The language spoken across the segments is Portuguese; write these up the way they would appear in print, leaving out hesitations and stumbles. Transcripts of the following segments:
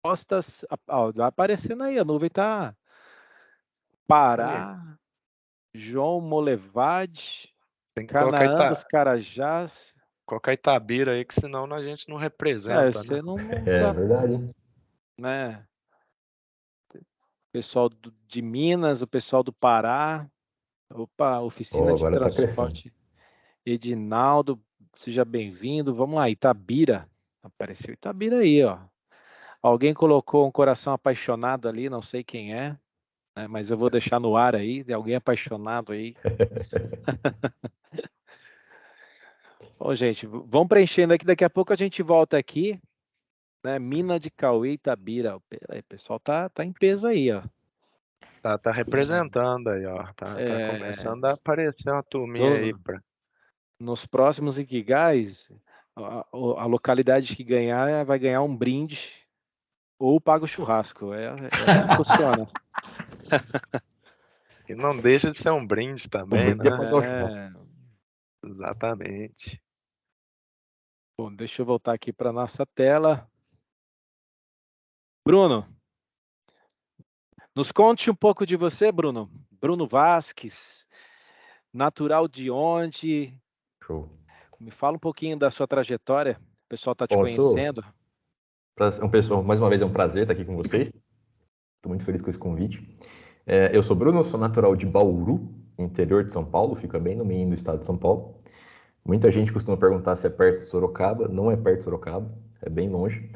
Costas, vai aparecendo aí, a nuvem tá Isso aí. Pará, João Molevade, Tem que Canaã dos Carajás. colocar Itabira aí, que senão a gente não representa, né? Você não É tá, verdade, hein? né? Pessoal de Minas, o pessoal do Pará. Opa, oficina Oh, de agora tá crescendo. transporte. Edinaldo, seja bem-vindo. Vamos lá, Itabira. Apareceu Itabira aí, ó. Alguém colocou um coração apaixonado ali, não sei quem é, né, mas eu vou deixar no ar aí, de alguém apaixonado aí. Bom, gente, vamos preenchendo aqui, daqui a pouco a gente volta aqui, né? Mina de Cauê, Itabira. O pessoal tá em peso aí, ó. Tá representando aí, ó. Tá É, começando a aparecer uma turminha aí no- pra. nos próximos Ikigais, a localidade que ganhar vai ganhar um brinde ou paga o churrasco. É assim que funciona. E não deixa de ser um brinde O também, brinde é né? pagar o churrasco. É, Exatamente. bom, deixa eu voltar aqui para nossa tela. Bruno, nos conte um pouco de você, Bruno. Bruno Vasques, natural de onde? Show. Me fala um pouquinho da sua trajetória. O pessoal está te Bom, eu sou conhecendo. um pessoal, mais uma vez é um prazer estar aqui com vocês. Estou muito feliz com esse convite. Eu sou Bruno, sou natural de Bauru, interior de São Paulo, fica bem no meio do estado de São Paulo. Muita gente costuma perguntar se é perto de Sorocaba. Não é perto de Sorocaba, é bem longe.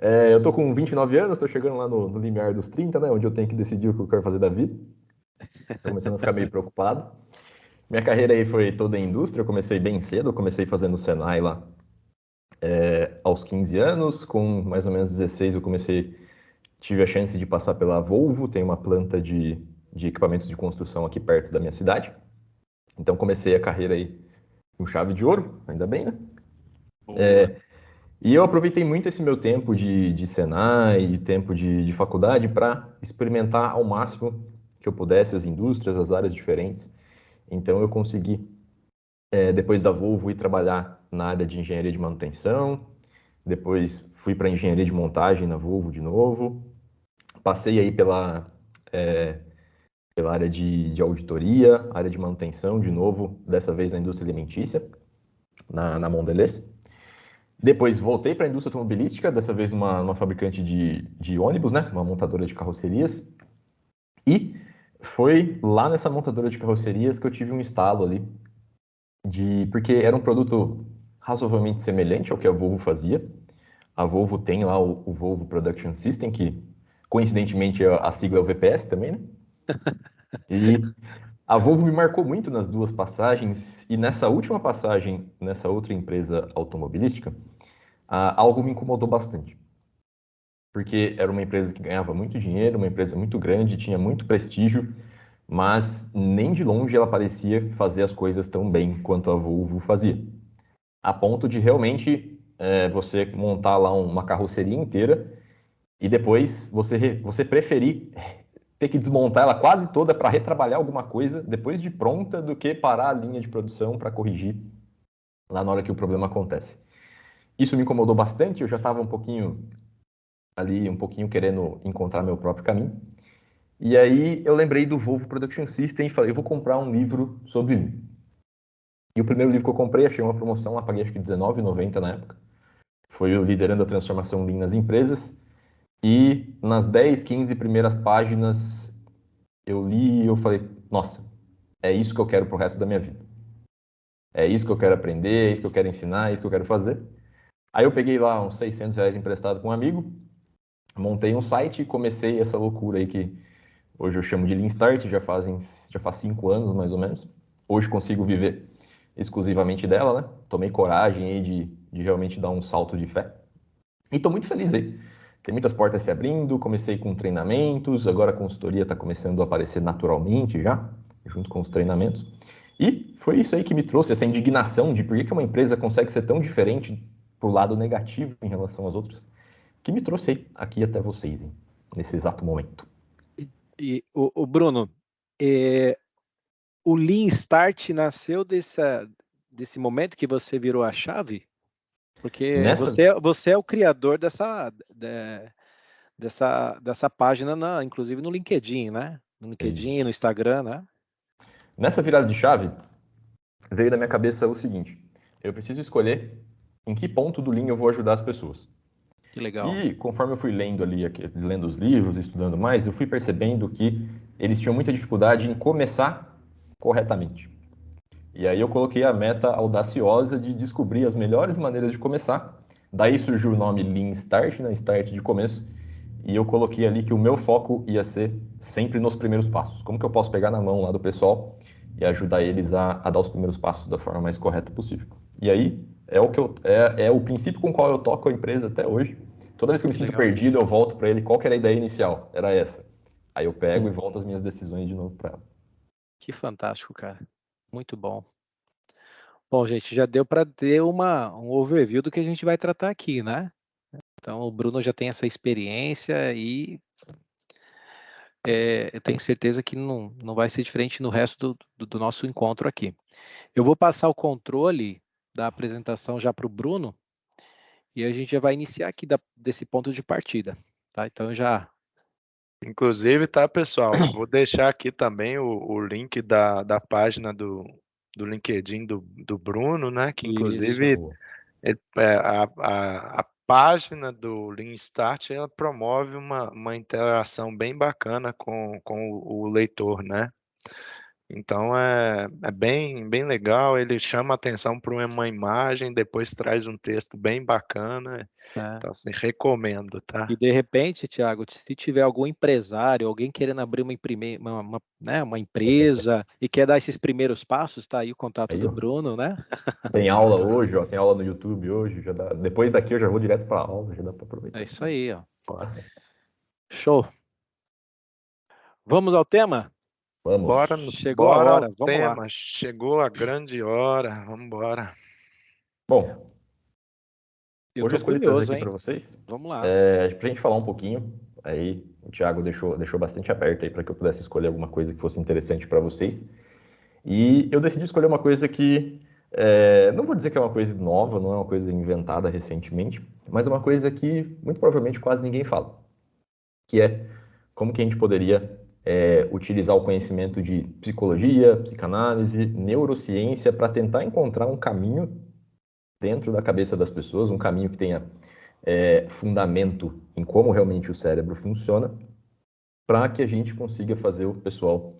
Eu tô com 29 anos, estou chegando lá no limiar dos 30, né? Onde eu tenho que decidir o que eu quero fazer da vida. Tô começando a ficar meio preocupado. Minha carreira aí foi toda em indústria, eu comecei bem cedo, eu comecei fazendo o Senai lá aos 15 anos, com mais ou menos 16 eu tive a chance de passar pela Volvo, tem uma planta de equipamentos de construção aqui perto da minha cidade. Então comecei a carreira aí com chave de ouro, ainda bem, né? Boa. E eu aproveitei muito esse meu tempo de Senai e tempo de faculdade para experimentar ao máximo que eu pudesse as indústrias, as áreas diferentes. Então eu consegui, depois da Volvo, ir trabalhar na área de engenharia de manutenção. Depois fui para engenharia de montagem na Volvo de novo. Passei aí pela área de auditoria, área de manutenção de novo, dessa vez na indústria alimentícia, na Mondelez. Depois voltei para a indústria automobilística, dessa vez uma fabricante de ônibus, né? Uma montadora de carrocerias. E foi lá nessa montadora de carrocerias que eu tive um estalo ali, porque era um produto razoavelmente semelhante ao que a Volvo fazia. A Volvo tem lá o Volvo Production System, que coincidentemente a sigla é o VPS também, né? E a Volvo me marcou muito nas duas passagens, e nessa última passagem, nessa outra empresa automobilística, algo me incomodou bastante. Porque era uma empresa que ganhava muito dinheiro, uma empresa muito grande, tinha muito prestígio, mas nem de longe ela parecia fazer as coisas tão bem quanto a Volvo fazia. A ponto de realmente você montar lá uma carroceria inteira e depois você preferir ter que desmontar ela quase toda para retrabalhar alguma coisa depois de pronta do que parar a linha de produção para corrigir lá na hora que o problema acontece. Isso me incomodou bastante, eu já estava um pouquinho ali, um pouquinho querendo encontrar meu próprio caminho. E aí eu lembrei do Volvo Production System e falei, eu vou comprar um livro sobre Lean. E o primeiro livro que eu comprei, achei uma promoção, lá paguei acho que R$19,90 na época. Foi o Liderando a Transformação Lean nas Empresas. E nas 10, 15 primeiras páginas eu li e eu falei, nossa, é isso que eu quero pro resto da minha vida. É isso que eu quero aprender, é isso que eu quero ensinar, é isso que eu quero fazer. Aí eu peguei lá uns R$600 emprestado com um amigo, montei um site e comecei essa loucura aí que hoje eu chamo de Lean Start, já faz 5 anos mais ou menos. Hoje consigo viver exclusivamente dela, né? Tomei coragem aí de realmente dar um salto de fé. E estou muito feliz aí. Tem muitas portas se abrindo, comecei com treinamentos, agora a consultoria está começando a aparecer naturalmente já, junto com os treinamentos. E foi isso aí que me trouxe essa indignação de por que uma empresa consegue ser tão diferente pro lado negativo em relação às outras, que me trouxe aí, aqui até vocês, hein, nesse exato momento. E o Bruno, o Lean Start nasceu desse momento que você virou a chave? Porque você é o criador dessa página, inclusive no LinkedIn, né? No LinkedIn, no Instagram, né? Nessa virada de chave, veio da minha cabeça o seguinte: eu preciso escolher em que ponto do Lean eu vou ajudar as pessoas. Que legal. E conforme eu fui lendo os livros, estudando mais, eu fui percebendo que eles tinham muita dificuldade em começar corretamente. E aí eu coloquei a meta audaciosa de descobrir as melhores maneiras de começar. Daí surgiu o nome Lean Start, né? Start de começo. E eu coloquei ali que o meu foco ia ser sempre nos primeiros passos. Como que eu posso pegar na mão lá do pessoal e ajudar eles a dar os primeiros passos da forma mais correta possível. E aí é o princípio com o qual eu toco a empresa até hoje. Toda vez que eu me sinto perdido, eu volto para ele. Qual que era a ideia inicial? Era essa. Aí eu pego e volto as minhas decisões de novo para ela. Que fantástico, cara. Muito bom. Bom, gente, já deu para ter um overview do que a gente vai tratar aqui, né? Então, o Bruno já tem essa experiência e eu tenho certeza que não vai ser diferente no resto do nosso encontro aqui. Eu vou passar o controle da apresentação já para o Bruno e a gente já vai iniciar aqui desse ponto de partida, tá? Então, Inclusive, tá, pessoal? Vou deixar aqui também o link da página do LinkedIn do Bruno, né? Que inclusive a página do Lean Start ela promove uma interação bem bacana com o leitor, né? Então é bem legal, ele chama atenção para uma imagem, depois traz um texto bem bacana. Então, assim, recomendo, tá? E de repente, Thiago, se tiver algum empresário, alguém querendo abrir uma empresa e quer dar esses primeiros passos, tá aí o contato do Bruno, né? Tem aula hoje, tem aula no YouTube hoje, já dá. Depois daqui eu já vou direto para a aula, já dá para aproveitar. É isso aí, ó. Show. Vamos ao tema? Vamos. Chegou a hora, vamos lá. Chegou a grande hora, vamos embora. Bom, hoje eu escolhi trazer aqui para vocês, vamos lá. para a gente falar um pouquinho, aí o Thiago deixou bastante aberto aí para que eu pudesse escolher alguma coisa que fosse interessante para vocês. E eu decidi escolher uma coisa que, não vou dizer que é uma coisa nova, não é uma coisa inventada recentemente, mas é uma coisa que muito provavelmente quase ninguém fala, que é como que a gente poderia utilizar o conhecimento de psicologia, psicanálise, neurociência para tentar encontrar um caminho dentro da cabeça das pessoas, um caminho que tenha fundamento em como realmente o cérebro funciona, para que a gente consiga fazer o pessoal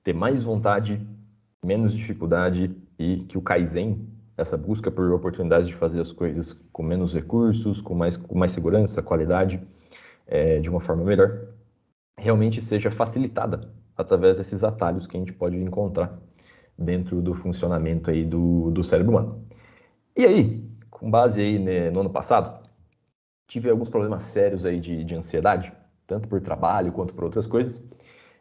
ter mais vontade, menos dificuldade e que o Kaizen, essa busca por oportunidades de fazer as coisas com menos recursos, com mais segurança, qualidade, de uma forma melhor, realmente seja facilitada através desses atalhos que a gente pode encontrar dentro do funcionamento aí do cérebro humano. E aí, com base aí no ano passado, tive alguns problemas sérios aí de ansiedade, tanto por trabalho quanto por outras coisas,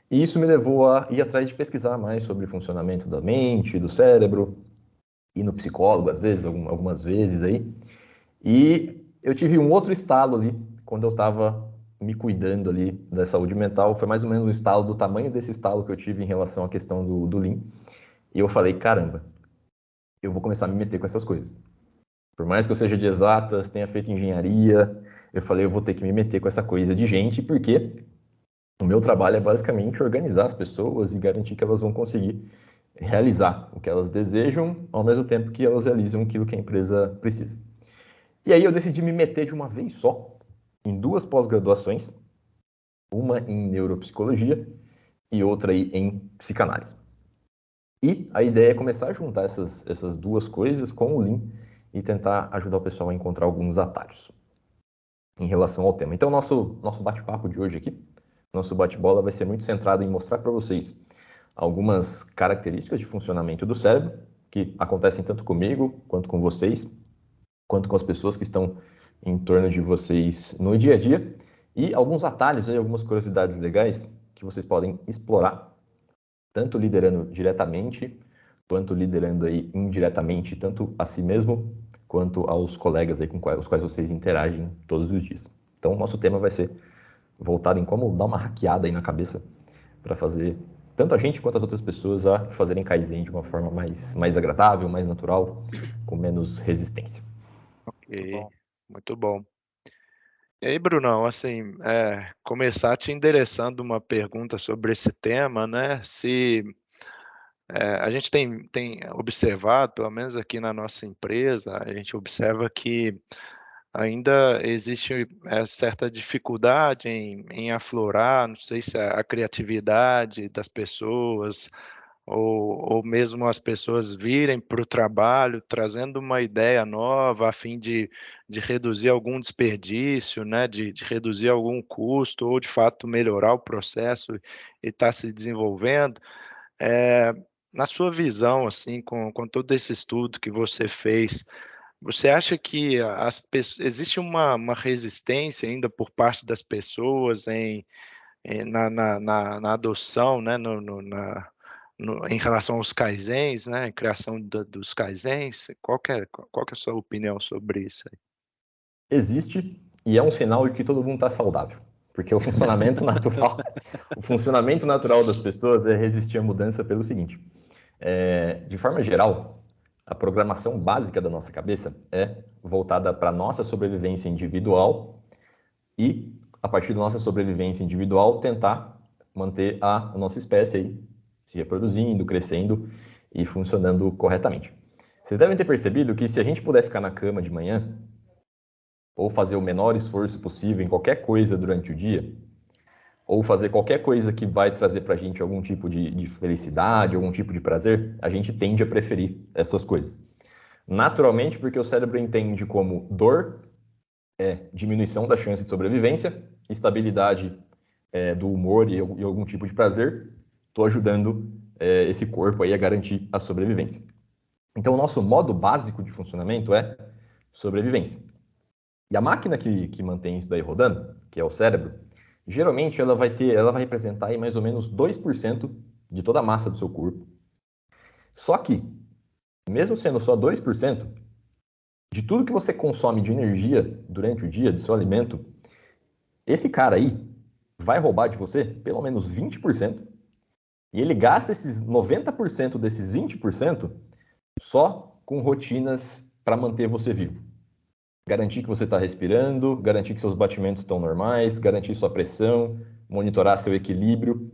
e isso me levou a ir atrás de pesquisar mais sobre o funcionamento da mente, do cérebro, ir no psicólogo às vezes, algumas vezes aí, e eu tive um outro estalo ali, quando eu estava me cuidando ali da saúde mental, foi mais ou menos o estalo do tamanho desse estalo que eu tive em relação à questão do Lean, e eu falei, caramba, eu vou começar a me meter com essas coisas. Por mais que eu seja de exatas, tenha feito engenharia, eu falei, eu vou ter que me meter com essa coisa de gente, porque o meu trabalho é basicamente organizar as pessoas e garantir que elas vão conseguir realizar o que elas desejam, ao mesmo tempo que elas realizam aquilo que a empresa precisa. E aí eu decidi me meter de uma vez só em 2 pós-graduações, uma em neuropsicologia e outra aí em psicanálise. E a ideia é começar a juntar essas 2 coisas com o Lean e tentar ajudar o pessoal a encontrar alguns atalhos em relação ao tema. Então, nosso bate-papo de hoje aqui, nosso bate-bola vai ser muito centrado em mostrar para vocês algumas características de funcionamento do cérebro que acontecem tanto comigo, quanto com vocês, quanto com as pessoas que estão em torno de vocês no dia a dia, e alguns atalhos, algumas curiosidades legais que vocês podem explorar, tanto liderando diretamente, quanto liderando aí indiretamente, tanto a si mesmo, quanto aos colegas aí com os quais vocês interagem todos os dias. Então, o nosso tema vai ser voltado em como dar uma hackeada aí na cabeça para fazer tanto a gente quanto as outras pessoas a fazerem Kaizen de uma forma mais agradável, mais natural, com menos resistência. Muito bom. Muito bom. E aí, Brunão, assim, começar te endereçando uma pergunta sobre esse tema, né? Se a gente tem observado, pelo menos aqui na nossa empresa, a gente observa que ainda existe certa dificuldade em aflorar, não sei se a criatividade das pessoas, ou mesmo as pessoas virem para o trabalho trazendo uma ideia nova a fim de reduzir algum desperdício, né, de reduzir algum custo, ou de fato melhorar o processo e estar se desenvolvendo. Na sua visão, assim, com todo esse estudo que você fez, você acha que existe uma resistência ainda por parte das pessoas na adoção, né, em relação aos kaizens, né, criação dos kaizens? Qual que é a sua opinião sobre isso aí? Existe, e é um sinal de que todo mundo está saudável. Porque o funcionamento natural das pessoas é resistir à mudança pelo seguinte. De forma geral, a programação básica da nossa cabeça é voltada para a nossa sobrevivência individual e, a partir da nossa sobrevivência individual, tentar manter a nossa espécie aí se reproduzindo, crescendo e funcionando corretamente. Vocês devem ter percebido que se a gente puder ficar na cama de manhã ou fazer o menor esforço possível em qualquer coisa durante o dia, ou fazer qualquer coisa que vai trazer para a gente algum tipo de felicidade, algum tipo de prazer, a gente tende a preferir essas coisas. Naturalmente, porque o cérebro entende como dor é diminuição da chance de sobrevivência, estabilidade do humor e algum tipo de prazer, estou ajudando esse corpo aí a garantir a sobrevivência. Então, o nosso modo básico de funcionamento é sobrevivência. E a máquina que mantém isso daí rodando, que é o cérebro, geralmente ela vai representar aí mais ou menos 2% de toda a massa do seu corpo. Só que, mesmo sendo só 2%, de tudo que você consome de energia durante o dia, do seu alimento, esse cara aí vai roubar de você pelo menos 20%, e ele gasta esses 90% desses 20% só com rotinas para manter você vivo. Garantir que você está respirando, garantir que seus batimentos estão normais, garantir sua pressão, monitorar seu equilíbrio.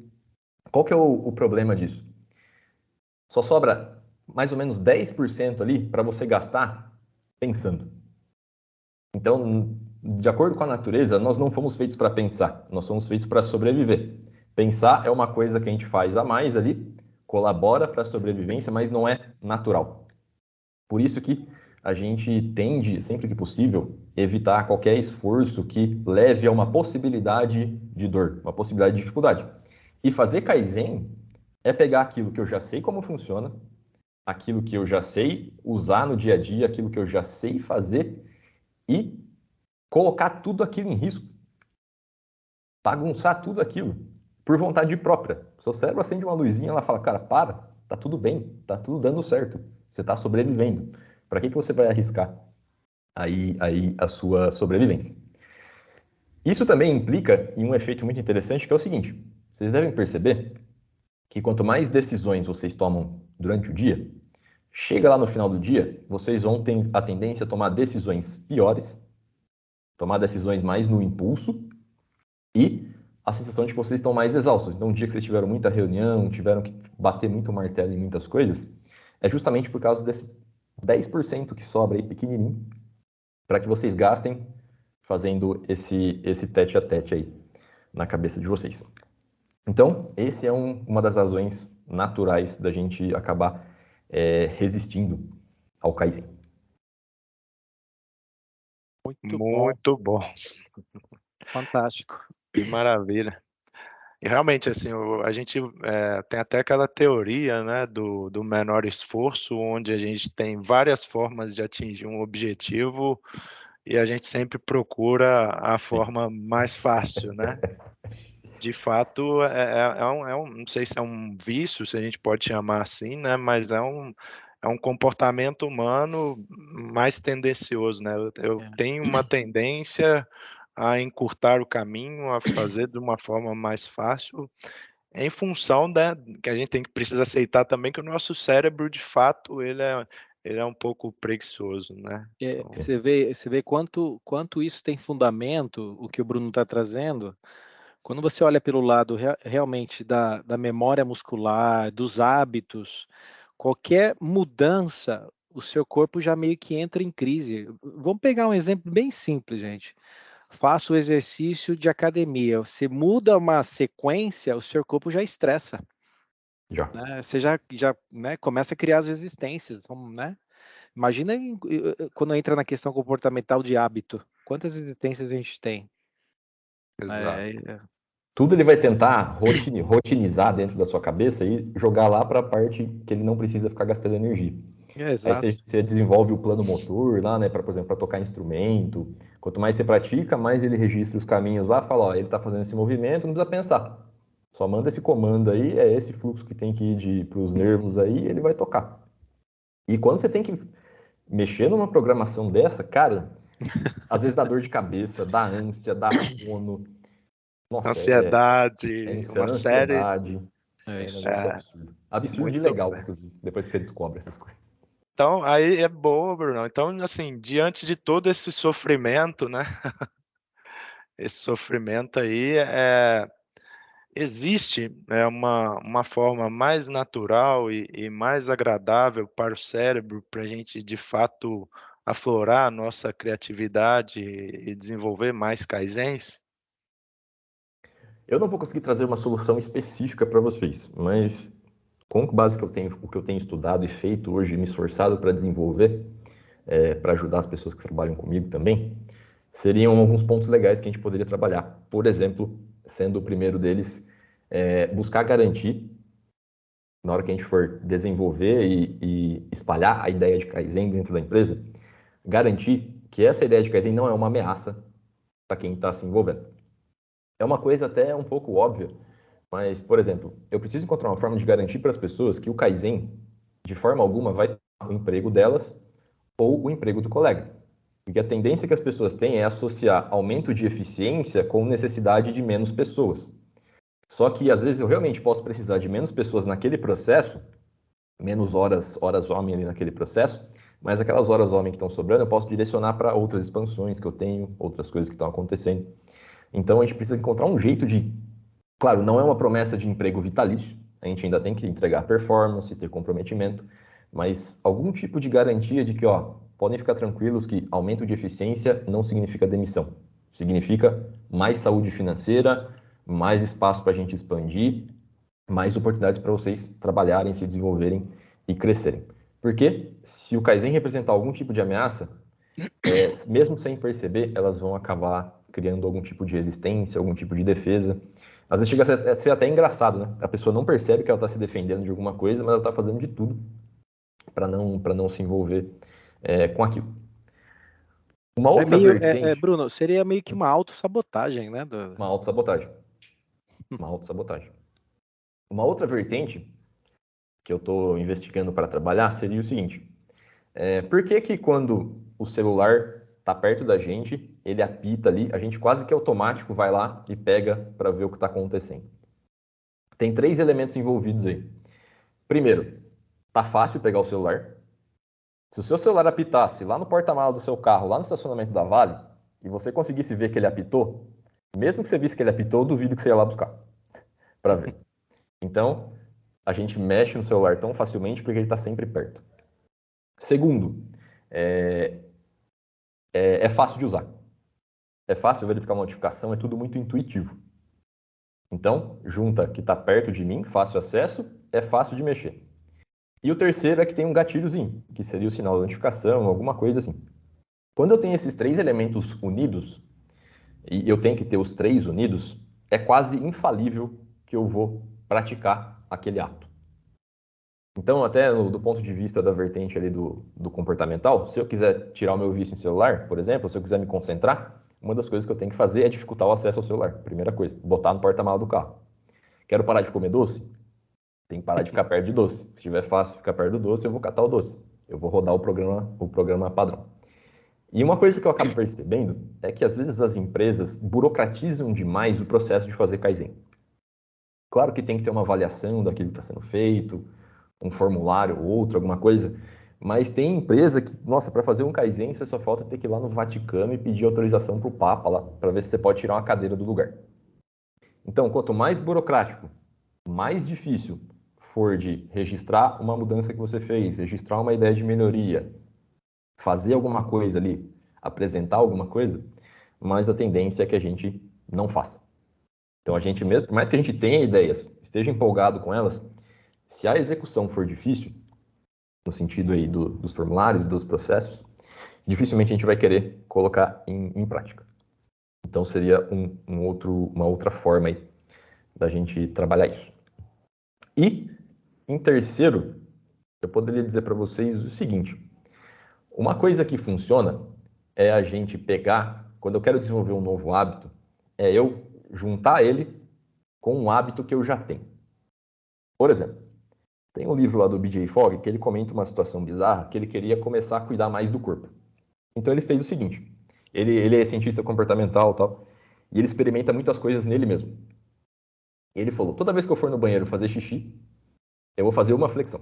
Qual que é o problema disso? Só sobra mais ou menos 10% ali para você gastar pensando. Então, de acordo com a natureza, nós não fomos feitos para pensar, nós somos feitos para sobreviver. Pensar é uma coisa que a gente faz a mais ali, colabora para a sobrevivência, mas não é natural. Por isso que a gente tende, sempre que possível, evitar qualquer esforço que leve a uma possibilidade de dor, uma possibilidade de dificuldade. E fazer Kaizen é pegar aquilo que eu já sei como funciona, aquilo que eu já sei usar no dia a dia, aquilo que eu já sei fazer e colocar tudo aquilo em risco. Bagunçar tudo aquilo por vontade própria. Seu cérebro acende uma luzinha, ela fala, cara, para, tá tudo bem, tá tudo dando certo, você tá sobrevivendo. Para que você vai arriscar aí a sua sobrevivência? Isso também implica em um efeito muito interessante, que é o seguinte: vocês devem perceber que quanto mais decisões vocês tomam durante o dia, chega lá no final do dia, vocês vão ter a tendência a tomar decisões piores, tomar decisões mais no impulso e a sensação de que vocês estão mais exaustos. Então, um dia que vocês tiveram muita reunião, tiveram que bater muito martelo em muitas coisas, é justamente por causa desse 10% que sobra aí, pequenininho, para que vocês gastem fazendo esse tete a tete aí na cabeça de vocês. Então, esse é uma das razões naturais da gente acabar resistindo ao Kaizen. Muito bom. Fantástico. Que maravilha. E realmente, assim, a gente tem até aquela teoria, né, do menor esforço, onde a gente tem várias formas de atingir um objetivo e a gente sempre procura a forma mais fácil, né? De fato, não sei se é um vício, se a gente pode chamar assim, né? Mas é um comportamento humano mais tendencioso, né? Eu tenho uma tendência a encurtar o caminho, a fazer de uma forma mais fácil, em função que a gente precisa aceitar também que o nosso cérebro, de fato, ele ele é um pouco preguiçoso, né? Então, Você vê quanto isso tem fundamento, o que o Bruno está trazendo. Quando você olha pelo lado realmente da memória muscular, dos hábitos, qualquer mudança, o seu corpo já meio que entra em crise. Vamos pegar um exemplo bem simples, gente. Faça o exercício de academia. Você muda uma sequência, o seu corpo já estressa, Já. né? Você já né, começa a criar as resistências, né? Imagina quando entra na questão comportamental de hábito. Quantas resistências a gente tem? exato. Tudo ele vai tentar rotinizar dentro da sua cabeça e jogar lá para a parte que ele não precisa ficar gastando energia. Aí Exato. você desenvolve o plano motor lá, né, para, por exemplo, para tocar instrumento. Quanto mais você pratica, mais ele registra os caminhos lá, fala, ó, ele está fazendo esse movimento, não precisa pensar. Só manda esse comando aí, é esse fluxo que tem que ir para os nervos aí, ele vai tocar. E quando você tem que mexer numa programação dessa, cara, às vezes dá dor de cabeça, dá ânsia, dá sono. Nossa, Ansiedade, uma série. ansiedade. É É um isso. negócio absurdo. Absurdo e Muito legal, bem. inclusive, depois que você descobre essas coisas. Então, aí é boa, Bruno. Então, assim, diante de todo esse sofrimento, né? Esse sofrimento aí, existe uma forma mais natural e mais agradável para o cérebro, para a gente, de fato, aflorar a nossa criatividade e desenvolver mais kaizens? Eu não vou conseguir trazer uma solução específica para vocês, mas com base que eu tenho, o que eu tenho estudado e feito hoje, me esforçado para desenvolver, para ajudar as pessoas que trabalham comigo também, seriam alguns pontos legais que a gente poderia trabalhar. Por exemplo, sendo o primeiro deles, buscar garantir, na hora que a gente for desenvolver e espalhar a ideia de Kaizen dentro da empresa, garantir que essa ideia de Kaizen não é uma ameaça para quem está se envolvendo. É uma coisa até um pouco óbvia, mas, por exemplo, eu preciso encontrar uma forma de garantir para as pessoas que o Kaizen, de forma alguma, vai tomar o emprego delas ou o emprego do colega. Porque a tendência que as pessoas têm é associar aumento de eficiência com necessidade de menos pessoas. Só que, às vezes, eu realmente posso precisar de menos pessoas naquele processo, menos horas homem ali naquele processo, mas aquelas horas homem que estão sobrando eu posso direcionar para outras expansões que eu tenho, outras coisas que estão acontecendo. Então, a gente precisa encontrar um jeito de... Claro, não é uma promessa de emprego vitalício, a gente ainda tem que entregar performance, ter comprometimento, mas algum tipo de garantia de que, ó, podem ficar tranquilos que aumento de eficiência não significa demissão. Significa mais saúde financeira, mais espaço para a gente expandir, mais oportunidades para vocês trabalharem, se desenvolverem e crescerem. Porque se o Kaizen representar algum tipo de ameaça, mesmo sem perceber, elas vão acabar criando algum tipo de resistência, algum tipo de defesa. Às vezes chega a ser até engraçado, né? A pessoa não percebe que ela está se defendendo de alguma coisa, mas ela está fazendo de tudo para não se envolver com aquilo. Uma outra vertente... Bruno, seria meio que uma autossabotagem, né? Uma autossabotagem. Uma autossabotagem. Uma outra vertente que eu estou investigando para trabalhar seria o seguinte: por que quando o celular está perto da gente, ele apita ali, a gente quase que automático vai lá e pega para ver o que está acontecendo? Tem 3 elementos envolvidos aí. Primeiro, tá fácil pegar o celular. Se o seu celular apitasse lá no porta-malas do seu carro, lá no estacionamento da Vale, e você conseguisse ver que ele apitou, mesmo que você visse que ele apitou, eu duvido que você ia lá buscar para ver. Então, a gente mexe no celular tão facilmente porque ele está sempre perto. Segundo, é fácil de usar. É fácil verificar uma notificação, é tudo muito intuitivo. Então, junta que está perto de mim, fácil acesso, é fácil de mexer. E o terceiro é que tem um gatilhozinho, que seria o sinal de notificação, alguma coisa assim. Quando eu tenho esses 3 elementos unidos, e eu tenho que ter os 3 unidos, é quase infalível que eu vou praticar aquele ato. Então, até do ponto de vista da vertente ali do comportamental, se eu quiser tirar o meu vício em celular, por exemplo, se eu quiser me concentrar, uma das coisas que eu tenho que fazer é dificultar o acesso ao celular. Primeira coisa, botar no porta-malas do carro. Quero parar de comer doce? Tem que parar de ficar perto de doce. Se estiver fácil ficar perto do doce, eu vou catar o doce. Eu vou rodar o programa padrão. E uma coisa que eu acabo percebendo é que às vezes as empresas burocratizam demais o processo de fazer Kaizen. Claro que tem que ter uma avaliação daquilo que está sendo feito, um formulário ou outro, alguma coisa, Mas tem empresa que, nossa, para fazer um Kaizen, você só falta ter que ir lá no Vaticano e pedir autorização para o Papa lá, para ver se você pode tirar uma cadeira do lugar. Então, quanto mais burocrático, mais difícil for de registrar uma mudança que você fez, registrar uma ideia de melhoria, fazer alguma coisa ali, apresentar alguma coisa, mais a tendência é que a gente não faça. Então, a gente mesmo, por mais que a gente tenha ideias, esteja empolgado com elas, se a execução for difícil, no sentido aí dos formulários, dos processos, dificilmente a gente vai querer colocar em prática. Então, seria uma outra forma aí da gente trabalhar isso. E, em terceiro, eu poderia dizer para vocês o seguinte: uma coisa que funciona é a gente pegar, quando eu quero desenvolver um novo hábito, é eu juntar ele com um hábito que eu já tenho. Por exemplo, tem um livro lá do BJ Fogg que ele comenta uma situação bizarra que ele queria começar a cuidar mais do corpo. Então ele fez o seguinte, ele é cientista comportamental e tal, e ele experimenta muitas coisas nele mesmo. E ele falou, toda vez que eu for no banheiro fazer xixi, eu vou fazer uma flexão.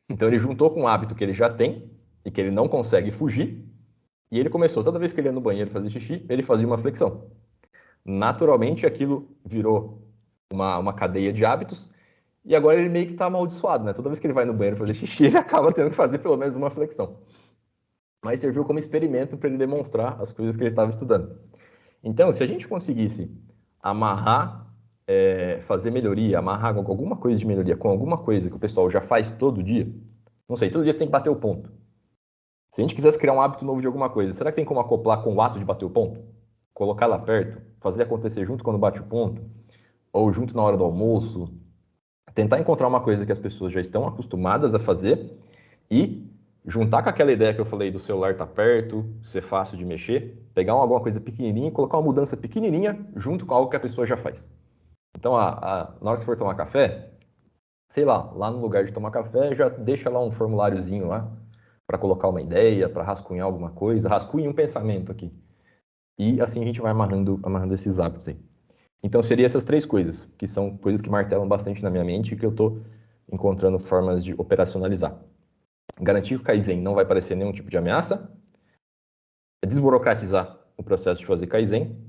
Então ele juntou com um hábito que ele já tem e que ele não consegue fugir, e ele começou, toda vez que ele ia no banheiro fazer xixi, ele fazia uma flexão. Naturalmente aquilo virou uma cadeia de hábitos, e agora ele meio que está amaldiçoado, né? Toda vez que ele vai no banheiro fazer xixi, ele acaba tendo que fazer pelo menos uma flexão. Mas serviu como experimento para ele demonstrar as coisas que ele estava estudando. Então, se a gente conseguisse amarrar, fazer melhoria, amarrar alguma coisa de melhoria com alguma coisa que o pessoal já faz todo dia, não sei, todo dia você tem que bater o ponto. Se a gente quisesse criar um hábito novo de alguma coisa, será que tem como acoplar com o ato de bater o ponto? Colocar lá perto, fazer acontecer junto quando bate o ponto, ou junto na hora do almoço, tentar encontrar uma coisa que as pessoas já estão acostumadas a fazer e juntar com aquela ideia que eu falei do celular estar perto, ser fácil de mexer, pegar alguma coisa pequenininha e colocar uma mudança pequenininha junto com algo que a pessoa já faz. Então, na hora que você for tomar café, sei lá no lugar de tomar café, já deixa lá um formuláriozinho lá para colocar uma ideia, para rascunhar alguma coisa, rascunhe um pensamento aqui. E assim a gente vai amarrando esses hábitos aí. Então, seriam essas três coisas, que são coisas que martelam bastante na minha mente e que eu estou encontrando formas de operacionalizar. Garantir que o Kaizen não vai parecer nenhum tipo de ameaça, desburocratizar o processo de fazer Kaizen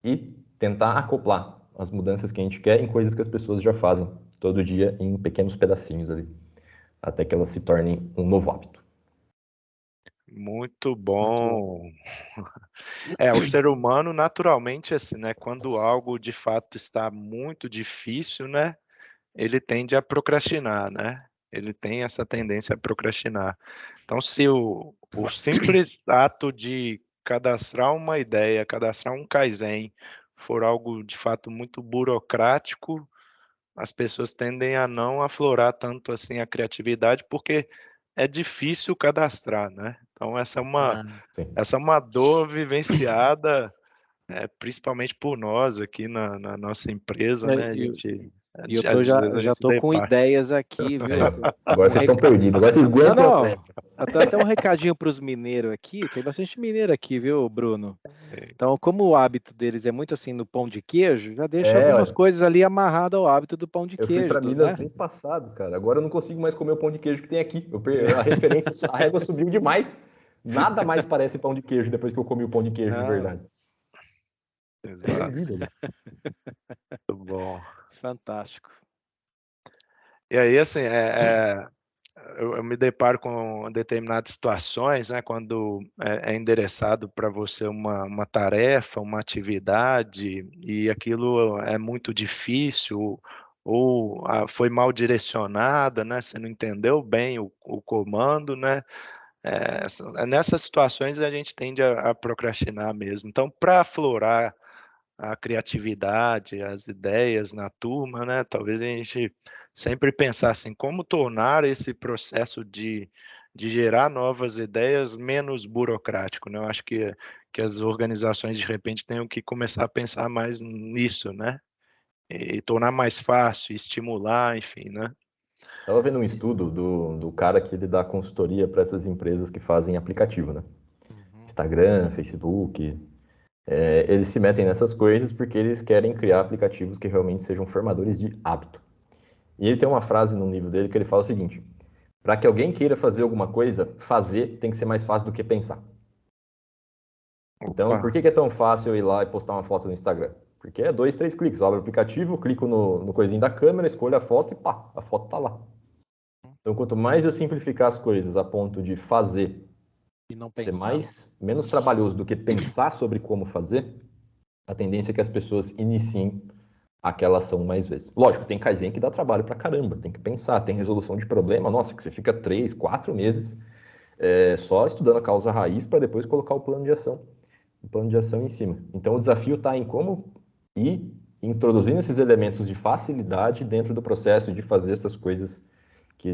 e tentar acoplar as mudanças que a gente quer em coisas que as pessoas já fazem todo dia em pequenos pedacinhos ali, até que elas se tornem um novo hábito. Muito bom. O ser humano naturalmente assim, né? Quando algo de fato está muito difícil, né? Ele tende a procrastinar, né? Ele tem essa tendência a procrastinar. Então, se o simples ato de cadastrar uma ideia, cadastrar um Kaizen, for algo de fato muito burocrático, as pessoas tendem a não aflorar tanto assim a criatividade, porque é difícil cadastrar, né? Então, essa é uma dor vivenciada, principalmente por nós aqui na nossa empresa, né? A gente E eu às vezes a já gente se tô com depara. ideias aqui, viu? Agora vocês estão perdidos, agora vocês aguentam o tempo. Até um recadinho para os mineiros aqui, tem bastante mineiro aqui, viu, Bruno? Então, como o hábito deles é muito assim no pão de queijo, já deixa algumas coisas ali amarradas ao hábito do pão de queijo. Eu fui para Minas né? mês passado, cara. Agora eu não consigo mais comer o pão de queijo que tem aqui. A referência, a régua subiu demais. Nada mais parece pão de queijo depois que eu comi o pão de queijo de verdade. Exato. Muito bom. Fantástico. E aí, assim, eu me deparo com determinadas situações, né, quando é endereçado para você uma tarefa, uma atividade, e aquilo é muito difícil, ou foi mal direcionada, né, você não entendeu bem o comando, né, nessas situações a gente tende a procrastinar mesmo. Então, para aflorar a criatividade, as ideias na turma, né? Talvez a gente sempre pensasse em como tornar esse processo de gerar novas ideias menos burocrático, né? Eu acho que as organizações, de repente, tenham que começar a pensar mais nisso, né? E tornar mais fácil, estimular, enfim, né? Estava vendo um estudo do cara que ele dá consultoria para essas empresas que fazem aplicativo, né? Instagram, Facebook, eles se metem nessas coisas porque eles querem criar aplicativos que realmente sejam formadores de hábito. E ele tem uma frase no livro dele que ele fala o seguinte: Para que alguém queira fazer alguma coisa, fazer tem que ser mais fácil do que pensar. Então, por que é tão fácil eu ir lá e postar uma foto no Instagram? Porque é 2, 3 cliques. Eu abro o aplicativo, clico no coisinho da câmera, escolho a foto e pá, a foto tá lá. Então, quanto mais eu simplificar as coisas a ponto de fazer E não ser pensar. menos trabalhoso do que pensar sobre como fazer, a tendência é que as pessoas iniciem aquela ação mais vezes. Lógico, tem Kaizen que dá trabalho pra caramba, tem que pensar, tem resolução de problema, nossa, que você fica 3, 4 meses só estudando a causa raiz para depois colocar o plano de ação em cima. Então o desafio está em como ir introduzindo esses elementos de facilidade dentro do processo de fazer essas coisas que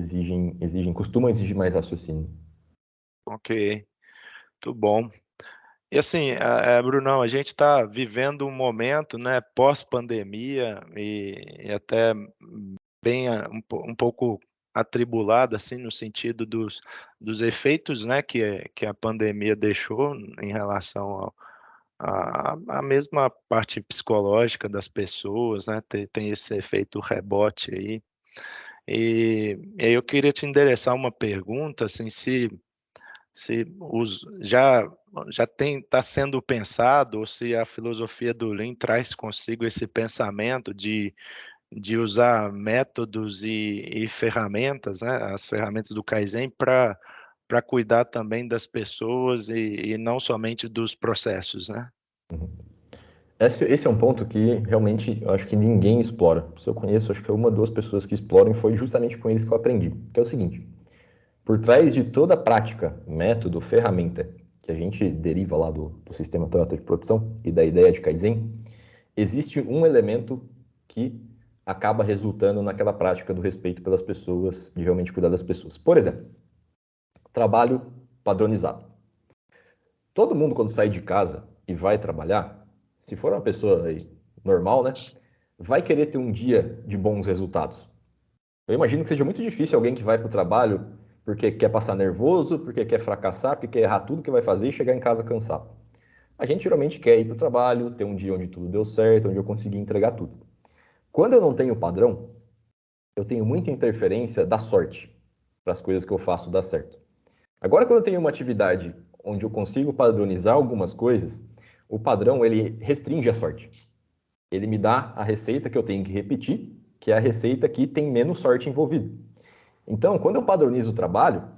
costumam exigir mais raciocínio. Ok, muito bom. E assim, Brunão, a gente está vivendo um momento, né, pós-pandemia e até bem um pouco atribulado, assim, no sentido dos efeitos, né, que a pandemia deixou em relação à mesma parte psicológica das pessoas, né, tem esse efeito rebote aí. E aí eu queria te endereçar uma pergunta, assim, se já está sendo pensado, ou se a filosofia do Lean traz consigo esse pensamento de usar métodos e ferramentas, né, as ferramentas do Kaizen para cuidar também das pessoas e não somente dos processos, né? Esse é um ponto que realmente eu acho que ninguém explora. Se eu conheço, acho que uma ou duas pessoas que exploram e foi justamente com eles que eu aprendi. Que é o seguinte: por trás de toda prática, método, ferramenta que a gente deriva lá do sistema Toyota de produção e da ideia de Kaizen, existe um elemento que acaba resultando naquela prática do respeito pelas pessoas, de realmente cuidar das pessoas. Por exemplo, trabalho padronizado. Todo mundo, quando sai de casa e vai trabalhar, se for uma pessoa aí normal, né, vai querer ter um dia de bons resultados. Eu imagino que seja muito difícil alguém que vai para o trabalho porque quer passar nervoso, porque quer fracassar, porque quer errar tudo que vai fazer e chegar em casa cansado. A gente geralmente quer ir para o trabalho, ter um dia onde tudo deu certo, onde eu consegui entregar tudo. Quando eu não tenho padrão, eu tenho muita interferência da sorte para as coisas que eu faço dar certo. Agora, quando eu tenho uma atividade onde eu consigo padronizar algumas coisas, o padrão ele restringe a sorte. Ele me dá a receita que eu tenho que repetir, que é a receita que tem menos sorte envolvida. Então, quando eu padronizo o trabalho,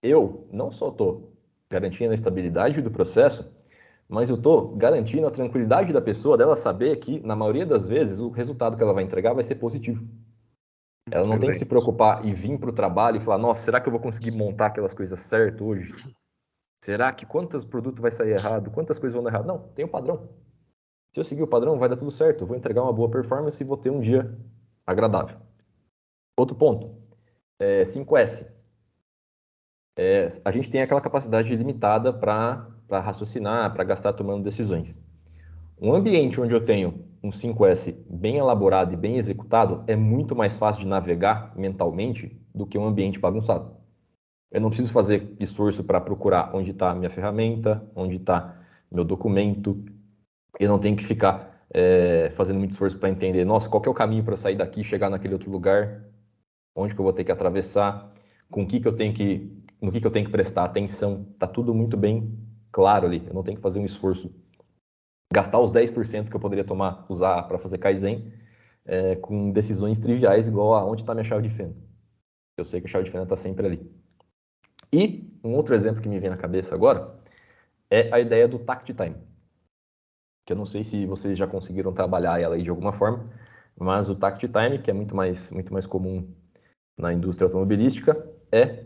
eu não só estou garantindo a estabilidade do processo, mas eu estou garantindo a tranquilidade da pessoa, dela saber que, na maioria das vezes, o resultado que ela vai entregar vai ser positivo. Ela não tem que se Excelente. preocupar e vir para o trabalho e falar, nossa, será que eu vou conseguir montar aquelas coisas certo hoje? Será que quantos produtos vai sair errado? Quantas coisas vão dar errado? Não, tem um padrão. Se eu seguir o padrão, vai dar tudo certo. Eu vou entregar uma boa performance e vou ter um dia agradável. Outro ponto, 5S. A gente tem aquela capacidade limitada para raciocinar, para gastar tomando decisões. Um ambiente onde eu tenho um 5S bem elaborado e bem executado é muito mais fácil de navegar mentalmente do que um ambiente bagunçado. Eu não preciso fazer esforço para procurar onde está minha ferramenta, onde está meu documento. Eu não tenho que ficar fazendo muito esforço para entender, nossa, qual que é o caminho para sair daqui e chegar naquele outro lugar, onde que eu vou ter que atravessar, com o que eu tenho que, no que eu tenho que prestar atenção. Tá tudo muito bem claro ali. Eu não tenho que fazer um esforço, gastar os 10% que eu poderia usar para fazer Kaizen, com decisões triviais, igual a onde está minha chave de fenda. Eu sei que a chave de fenda está sempre ali. E um outro exemplo que me vem na cabeça agora é a ideia do Tact Time, que eu não sei se vocês já conseguiram trabalhar ela aí de alguma forma, mas o Tact Time, que é muito mais comum na indústria automobilística, é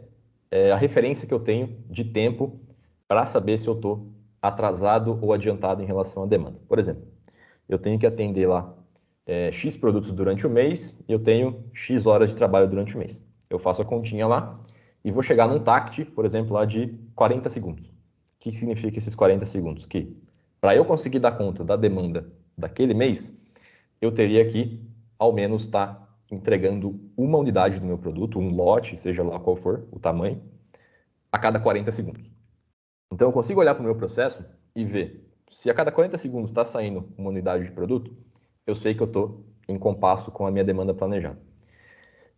a referência que eu tenho de tempo para saber se eu estou atrasado ou adiantado em relação à demanda. Por exemplo, eu tenho que atender lá X produtos durante o mês e eu tenho X horas de trabalho durante o mês. Eu faço a continha lá e vou chegar num TACT, por exemplo, lá de 40 segundos. O que significa esses 40 segundos? Que para eu conseguir dar conta da demanda daquele mês, eu teria que, ao menos, estar entregando uma unidade do meu produto, um lote, seja lá qual for o tamanho, a cada 40 segundos. Então, eu consigo olhar para o meu processo e ver se a cada 40 segundos está saindo uma unidade de produto, eu sei que eu estou em compasso com a minha demanda planejada.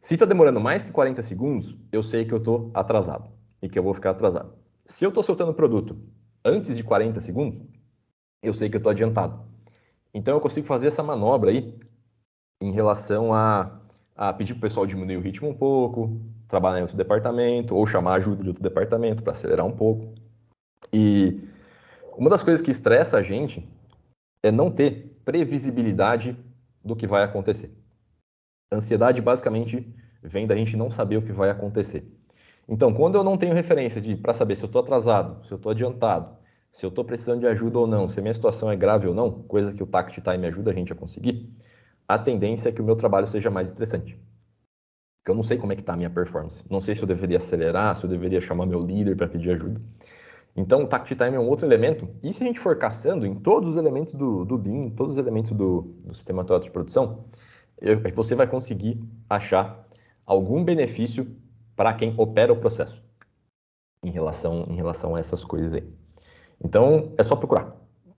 Se está demorando mais que 40 segundos, eu sei que eu estou atrasado e que eu vou ficar atrasado. Se eu estou soltando o produto antes de 40 segundos, eu sei que eu estou adiantado. Então eu consigo fazer essa manobra aí em relação a pedir para o pessoal diminuir o ritmo um pouco, trabalhar em outro departamento, ou chamar ajuda de outro departamento para acelerar um pouco. E uma das coisas que estressa a gente é não ter previsibilidade do que vai acontecer. A ansiedade basicamente vem da gente não saber o que vai acontecer. Então, quando eu não tenho referência para saber se eu estou atrasado, se eu estou adiantado, se eu estou precisando de ajuda ou não, se a minha situação é grave ou não, coisa que o Takt Time ajuda a gente a conseguir, a tendência é que o meu trabalho seja mais estressante. Porque eu não sei como é que está a minha performance. Não sei se eu deveria acelerar, se eu deveria chamar meu líder para pedir ajuda. Então, o Takt Time é um outro elemento. E se a gente for caçando em todos os elementos do Lean, todos os elementos do sistema atual de produção, você vai conseguir achar algum benefício para quem opera o processo em relação a essas coisas aí. Então, é só procurar.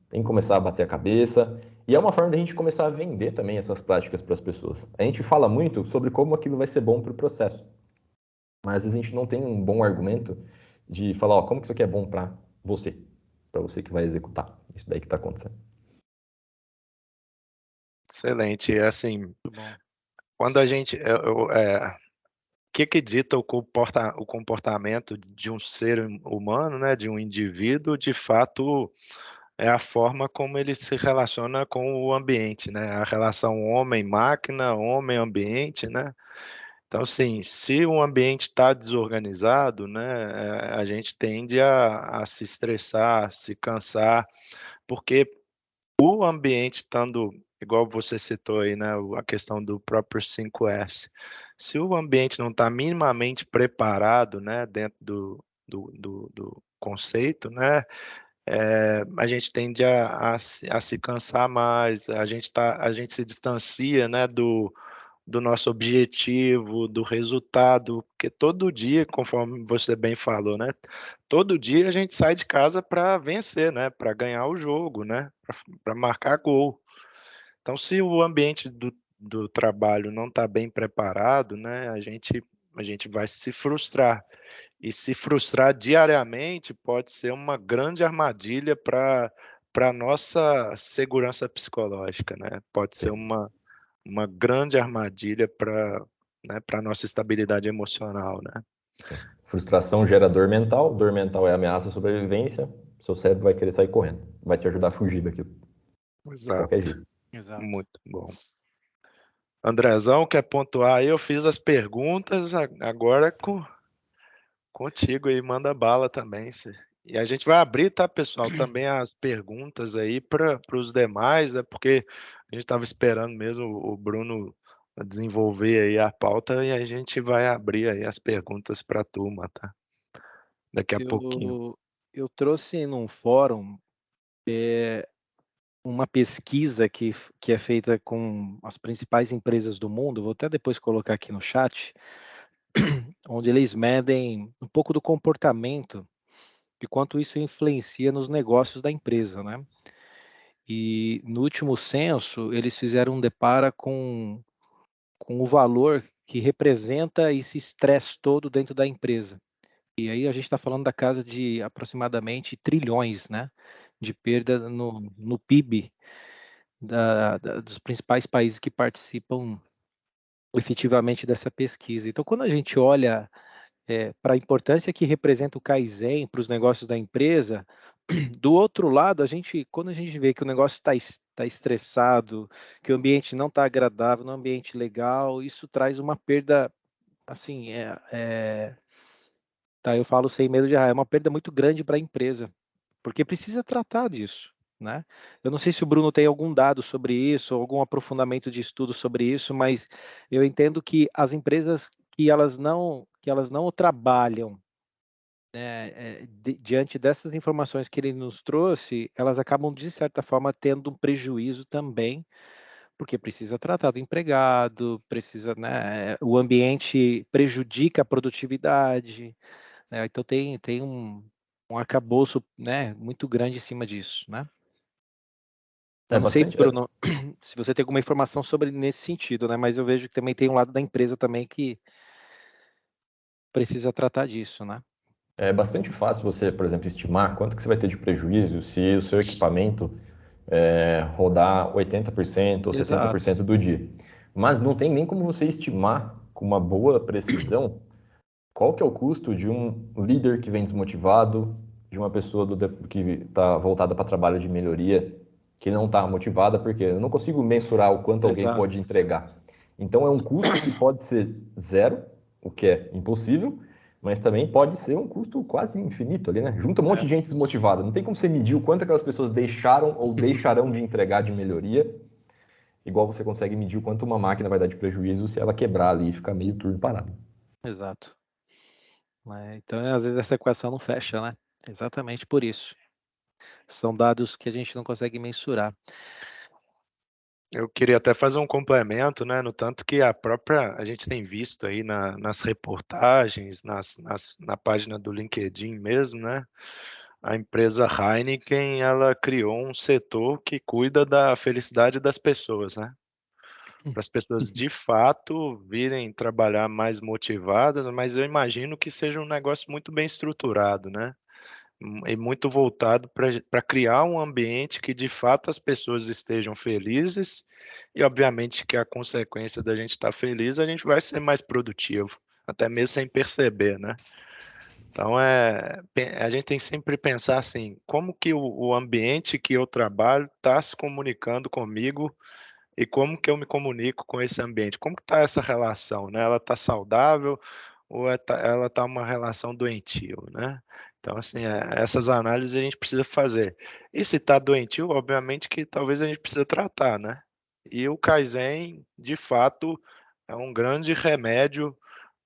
Tem que começar a bater a cabeça. E é uma forma de a gente começar a vender também essas práticas para as pessoas. A gente fala muito sobre como aquilo vai ser bom para o processo. Mas às vezes a gente não tem um bom argumento de falar, ó, como que isso aqui é bom para você que vai executar isso daí que está acontecendo. Excelente. Assim, Muito bom. quando a gente... o que dita o comportamento de um ser humano, né, de um indivíduo, de fato, é a forma como ele se relaciona com o ambiente, né? A relação homem-máquina, homem-ambiente, né? Então, assim, se o ambiente está desorganizado, né, a gente tende a se estressar, a se cansar, porque o ambiente estando, igual você citou aí, né, a questão do próprio 5S, se o ambiente não está minimamente preparado, né, dentro do conceito, né, a gente tende a se cansar mais, a gente se distancia, né, do nosso objetivo, do resultado, porque todo dia, conforme você bem falou, né? Todo dia a gente sai de casa para vencer, né? Para ganhar o jogo, né? Para marcar gol. Então, se o ambiente do trabalho não está bem preparado, né? A gente vai se frustrar. E se frustrar diariamente pode ser uma grande armadilha para a nossa segurança psicológica, né? Pode ser uma grande armadilha para, né, para a nossa estabilidade emocional, né? Frustração gera dor mental é ameaça à sobrevivência, seu cérebro vai querer sair correndo, vai te ajudar a fugir daquilo, de qualquer Exato, jeito. Exato. muito bom. Andrezão, quer pontuar aí? Eu fiz as perguntas, agora contigo aí, manda bala também. E a gente vai abrir, tá, pessoal, também as perguntas aí para os demais, é porque a gente estava esperando mesmo o Bruno desenvolver aí a pauta e a gente vai abrir aí as perguntas para a turma, tá? Daqui a pouquinho. Eu trouxe num fórum uma pesquisa que é feita com as principais empresas do mundo, vou até depois colocar aqui no chat, onde eles medem um pouco do comportamento e quanto isso influencia nos negócios da empresa, né? E no último censo, eles fizeram um depara com o valor que representa esse estresse todo dentro da empresa. E aí a gente está falando da casa de aproximadamente trilhões, né, de perda no PIB dos principais países que participam efetivamente dessa pesquisa. Então, quando a gente olha para a importância que representa o Kaizen para os negócios da empresa, do outro lado, quando a gente vê que o negócio está estressado, que o ambiente não está agradável, não é um ambiente legal, isso traz uma perda, assim, tá, eu falo sem medo de errar, é uma perda muito grande para a empresa, porque precisa tratar disso, né? Eu não sei se o Bruno tem algum dado sobre isso, algum aprofundamento de estudo sobre isso, mas eu entendo que as empresas que elas não o trabalham, né, diante dessas informações que ele nos trouxe, elas acabam de certa forma tendo um prejuízo também, porque precisa tratar do empregado, precisa, né, o ambiente prejudica a produtividade, né, então tem um arcabouço, né, muito grande em cima disso, né? Eu não sei, bastante. Bruno, se você tem alguma informação sobre nesse sentido, né? Mas eu vejo que também tem um lado da empresa também que precisa tratar disso, né? É bastante fácil você, por exemplo, estimar quanto que você vai ter de prejuízo se o seu equipamento rodar 80% ou Exato. 70% do dia. Mas não tem nem como você estimar com uma boa precisão qual que é o custo de um líder que vem desmotivado, de uma pessoa que está voltada para trabalho de melhoria, que não está motivada, porque eu não consigo mensurar o quanto alguém Exato. pode entregar. Então é um custo que pode ser zero, o que é impossível, mas também pode ser um custo quase infinito ali, né? Junta um monte de gente desmotivada. Não tem como você medir o quanto aquelas pessoas deixaram ou deixarão de entregar de melhoria, igual você consegue medir o quanto uma máquina vai dar de prejuízo se ela quebrar ali e ficar meio turno parado. Exato. Então, às vezes, essa equação não fecha, né? Exatamente por isso. São dados que a gente não consegue mensurar. Eu queria até fazer um complemento, né, no tanto que a gente tem visto aí nas reportagens, na página do LinkedIn mesmo, né, a empresa Heineken, ela criou um setor que cuida da felicidade das pessoas, né, para as pessoas de fato virem trabalhar mais motivadas, mas eu imagino que seja um negócio muito bem estruturado, né, e muito voltado para criar um ambiente que de fato as pessoas estejam felizes e obviamente que a consequência da gente estar feliz, a gente vai ser mais produtivo, até mesmo sem perceber, né. Então, a gente tem que sempre pensar assim, como que o ambiente que eu trabalho está se comunicando comigo e como que eu me comunico com esse ambiente? Como que está essa relação, né, ela está saudável ou ela está uma relação doentio, né. Então, assim, essas análises a gente precisa fazer. E se está doentio, obviamente que talvez a gente precisa tratar, né. E o Kaizen, de fato, é um grande remédio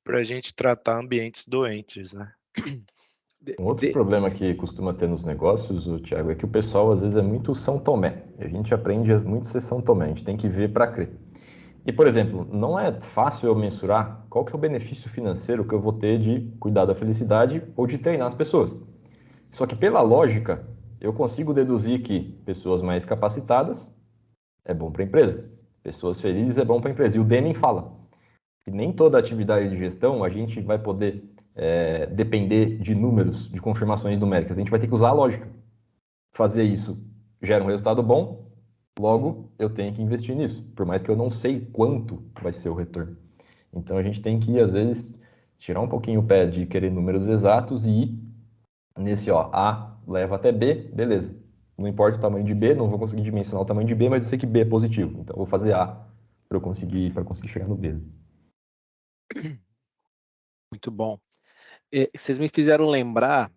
para a gente tratar ambientes doentes, né. Um outro problema que costuma ter nos negócios, Thiago, é que o pessoal às vezes é muito São Tomé. E a gente aprende muito a ser São Tomé, a gente tem que ver para crer. E, por exemplo, não é fácil eu mensurar qual que é o benefício financeiro que eu vou ter de cuidar da felicidade ou de treinar as pessoas. Só que pela lógica, eu consigo deduzir que pessoas mais capacitadas é bom para a empresa, pessoas felizes é bom para a empresa. E o Deming fala que nem toda atividade de gestão a gente vai poder depender de números, de confirmações numéricas. A gente vai ter que usar a lógica. Fazer isso gera um resultado bom, logo eu tenho que investir nisso, por mais que eu não sei quanto vai ser o retorno. Então a gente tem que, às vezes, tirar um pouquinho o pé de querer números exatos e ir nesse, ó, A leva até B, beleza. Não importa o tamanho de B, não vou conseguir dimensionar o tamanho de B, mas eu sei que B é positivo. Então eu vou fazer A para conseguir chegar no B. Muito bom. Vocês me fizeram lembrar,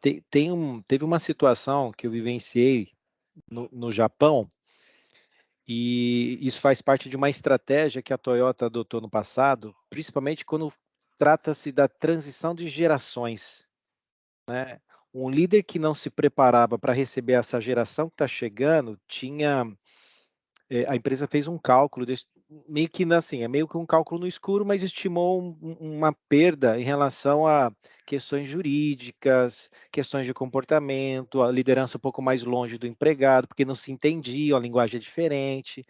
teve uma situação que eu vivenciei no Japão, e isso faz parte de uma estratégia que a Toyota adotou no passado, principalmente quando trata-se da transição de gerações, né? Um líder que não se preparava para receber essa geração que está chegando, a empresa fez um cálculo, meio que assim, é meio que um cálculo no escuro, mas estimou uma perda em relação a questões jurídicas, questões de comportamento, a liderança um pouco mais longe do empregado, porque não se entendia, a linguagem é diferente.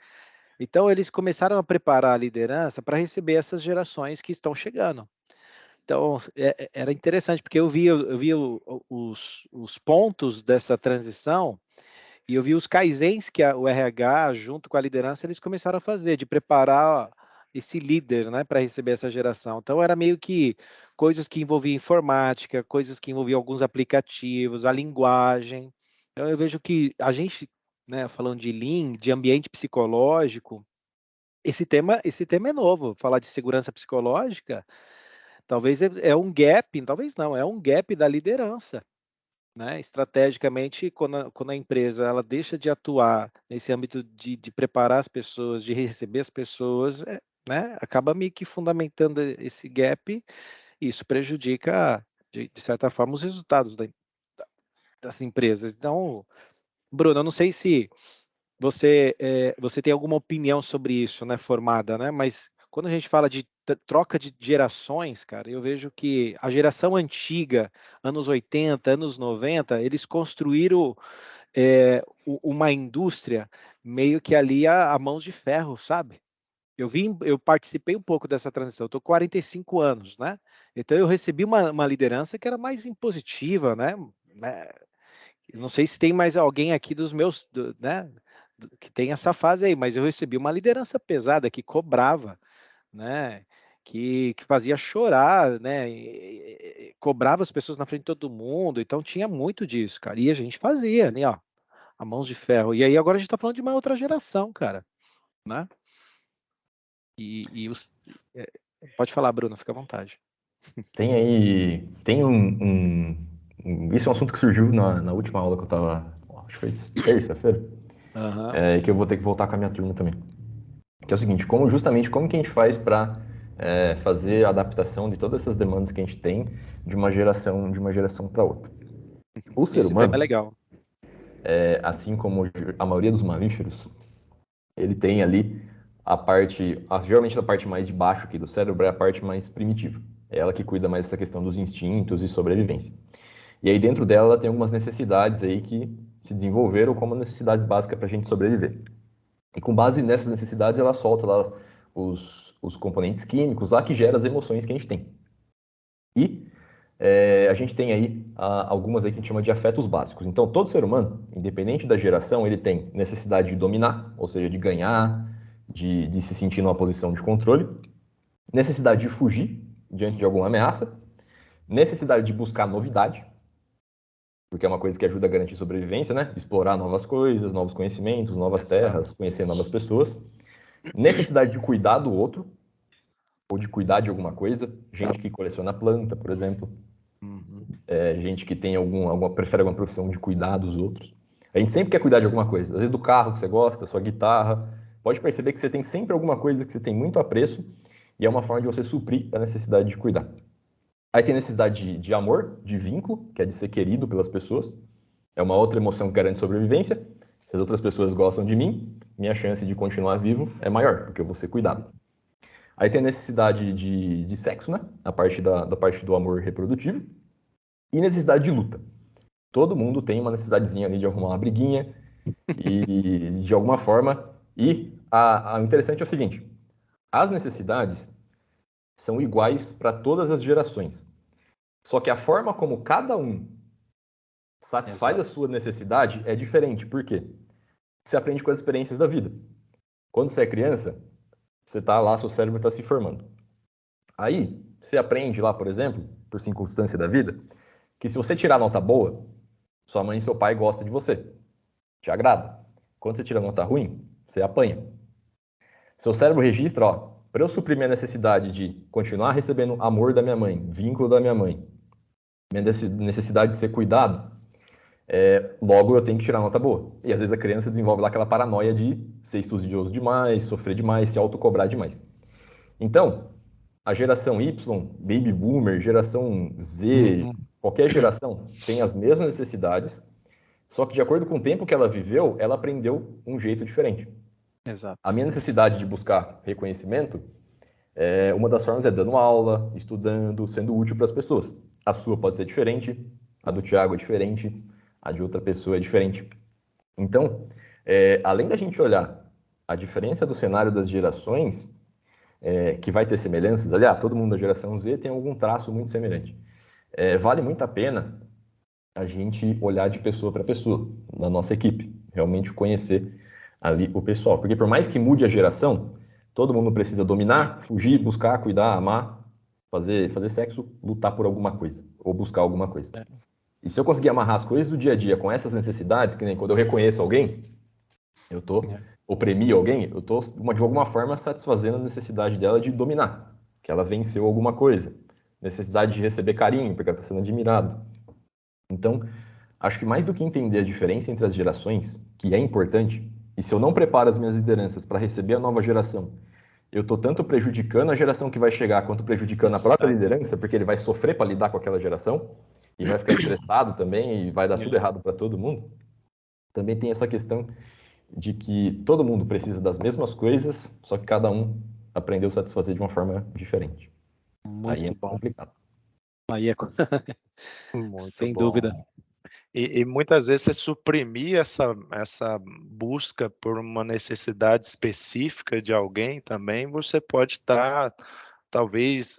Então, eles começaram a preparar a liderança para receber essas gerações que estão chegando. Então, era interessante, porque eu via os pontos dessa transição e eu vi os kaizens que o RH, junto com a liderança, eles começaram a fazer, de preparar esse líder, né, para receber essa geração. Então, era meio que coisas que envolviam informática, coisas que envolviam alguns aplicativos, a linguagem. Então, eu vejo que a gente, né, falando de Lean, de ambiente psicológico, esse tema é novo. Falar de segurança psicológica, talvez é um gap, talvez não, é um gap da liderança, né? Estrategicamente, quando a empresa ela deixa de atuar nesse âmbito de preparar as pessoas, de receber as pessoas, né? Acaba meio que fundamentando esse gap, e isso prejudica, de certa forma, os resultados das empresas. Então, Bruno, eu não sei se você tem alguma opinião sobre isso, né, formada, né? Mas quando a gente fala de troca de gerações, cara, eu vejo que a geração antiga, anos 80, anos 90, eles construíram uma indústria meio que ali a mãos de ferro, sabe? Eu participei um pouco dessa transição, eu estou com 45 anos, né? Então eu recebi uma liderança que era mais impositiva, né? Eu não sei se tem mais alguém aqui dos meus, né? Que tem essa fase aí, mas eu recebi uma liderança pesada que cobrava, né? Que fazia chorar, né? E cobrava as pessoas na frente de todo mundo, então tinha muito disso, cara. E a gente fazia ali, ó, a mãos de ferro. E aí agora a gente está falando de uma outra geração, cara, né? Pode falar, Bruno, fica à vontade. Tem isso é um assunto que surgiu na última aula que eu tava, acho que foi terça-feira, que eu vou ter que voltar com a minha turma também. Que é o seguinte, como que a gente faz para fazer a adaptação de todas essas demandas que a gente tem de uma geração para outra. O ser Esse humano, tema é legal. assim como a maioria dos mamíferos, ele tem ali geralmente a parte mais de baixo aqui do cérebro é a parte mais primitiva. É ela que cuida mais dessa questão dos instintos e sobrevivência. E aí dentro dela ela tem algumas necessidades aí que se desenvolveram como necessidades básicas para a gente sobreviver. E com base nessas necessidades ela solta lá os componentes químicos lá que geram as emoções que a gente tem. E a gente tem aí algumas aí que a gente chama de afetos básicos. Então todo ser humano, independente da geração, ele tem necessidade de dominar, ou seja, de ganhar, de se sentir numa posição de controle, necessidade de fugir diante de alguma ameaça, necessidade de buscar novidade, porque é uma coisa que ajuda a garantir sobrevivência, né? Explorar novas coisas, novos conhecimentos, novas terras, conhecer novas pessoas. Necessidade de cuidar do outro, ou de cuidar de alguma coisa. Gente que coleciona planta, por exemplo. Gente que tem prefere alguma profissão de cuidar dos outros. A gente sempre quer cuidar de alguma coisa. Às vezes do carro que você gosta, sua guitarra. Pode perceber que você tem sempre alguma coisa que você tem muito apreço e é uma forma de você suprir a necessidade de cuidar. Aí tem necessidade de amor, de vínculo, que é de ser querido pelas pessoas. É uma outra emoção que garante sobrevivência. Se as outras pessoas gostam de mim, minha chance de continuar vivo é maior, porque eu vou ser cuidado. Aí tem a necessidade de sexo, né? A parte da parte do amor reprodutivo. E necessidade de luta. Todo mundo tem uma necessidadezinha ali de arrumar uma briguinha e de alguma forma. E o interessante é o seguinte: as necessidades são iguais para todas as gerações. Só que a forma como cada um satisfaz a sua necessidade é diferente. Por quê? Você aprende com as experiências da vida. Quando você é criança, você está lá, seu cérebro está se formando. Aí, você aprende lá, por exemplo, por circunstância da vida, que se você tirar nota boa, sua mãe e seu pai gostam de você. Te agrada. Quando você tira nota ruim, você apanha. Seu cérebro registra, ó, para eu suprir minha necessidade de continuar recebendo amor da minha mãe, vínculo da minha mãe, minha necessidade de ser cuidado, logo eu tenho que tirar nota boa. E às vezes a criança desenvolve lá aquela paranoia de ser estudioso demais, sofrer demais, se autocobrar demais. Então, a geração Y, Baby Boomer, geração Z, qualquer geração tem as mesmas necessidades, só que de acordo com o tempo que ela viveu, ela aprendeu um jeito diferente. Exato. A minha necessidade de buscar reconhecimento, uma das formas é dando aula, estudando, sendo útil para as pessoas. A sua pode ser diferente, a do Thiago é diferente, a de outra pessoa é diferente. Então, além da gente olhar a diferença do cenário das gerações, que vai ter semelhanças, aliás, todo mundo da geração Z tem algum traço muito semelhante. Vale muito a pena a gente olhar de pessoa para pessoa, na nossa equipe, realmente conhecer ali o pessoal. Porque por mais que mude a geração, todo mundo precisa dominar, fugir, buscar, cuidar, amar, fazer sexo, lutar por alguma coisa, ou buscar alguma coisa. E se eu conseguir amarrar as coisas do dia a dia com essas necessidades, que nem quando eu reconheço alguém, oprimir alguém, eu tô de alguma forma satisfazendo a necessidade dela de dominar, que ela venceu alguma coisa. Necessidade de receber carinho, porque ela está sendo admirada. Então, acho que mais do que entender a diferença entre as gerações, que é importante, e se eu não preparo as minhas lideranças para receber a nova geração, eu estou tanto prejudicando a geração que vai chegar, quanto prejudicando a própria liderança, porque ele vai sofrer para lidar com aquela geração, e vai ficar estressado também, e vai dar tudo errado para todo mundo. Também tem essa questão de que todo mundo precisa das mesmas coisas, só que cada um aprendeu a satisfazer de uma forma diferente. Muito Aí é bom. complicado. Aí é Muito sem bom. dúvida. E muitas vezes você suprimir essa busca por uma necessidade específica de alguém também, você pode estar, talvez,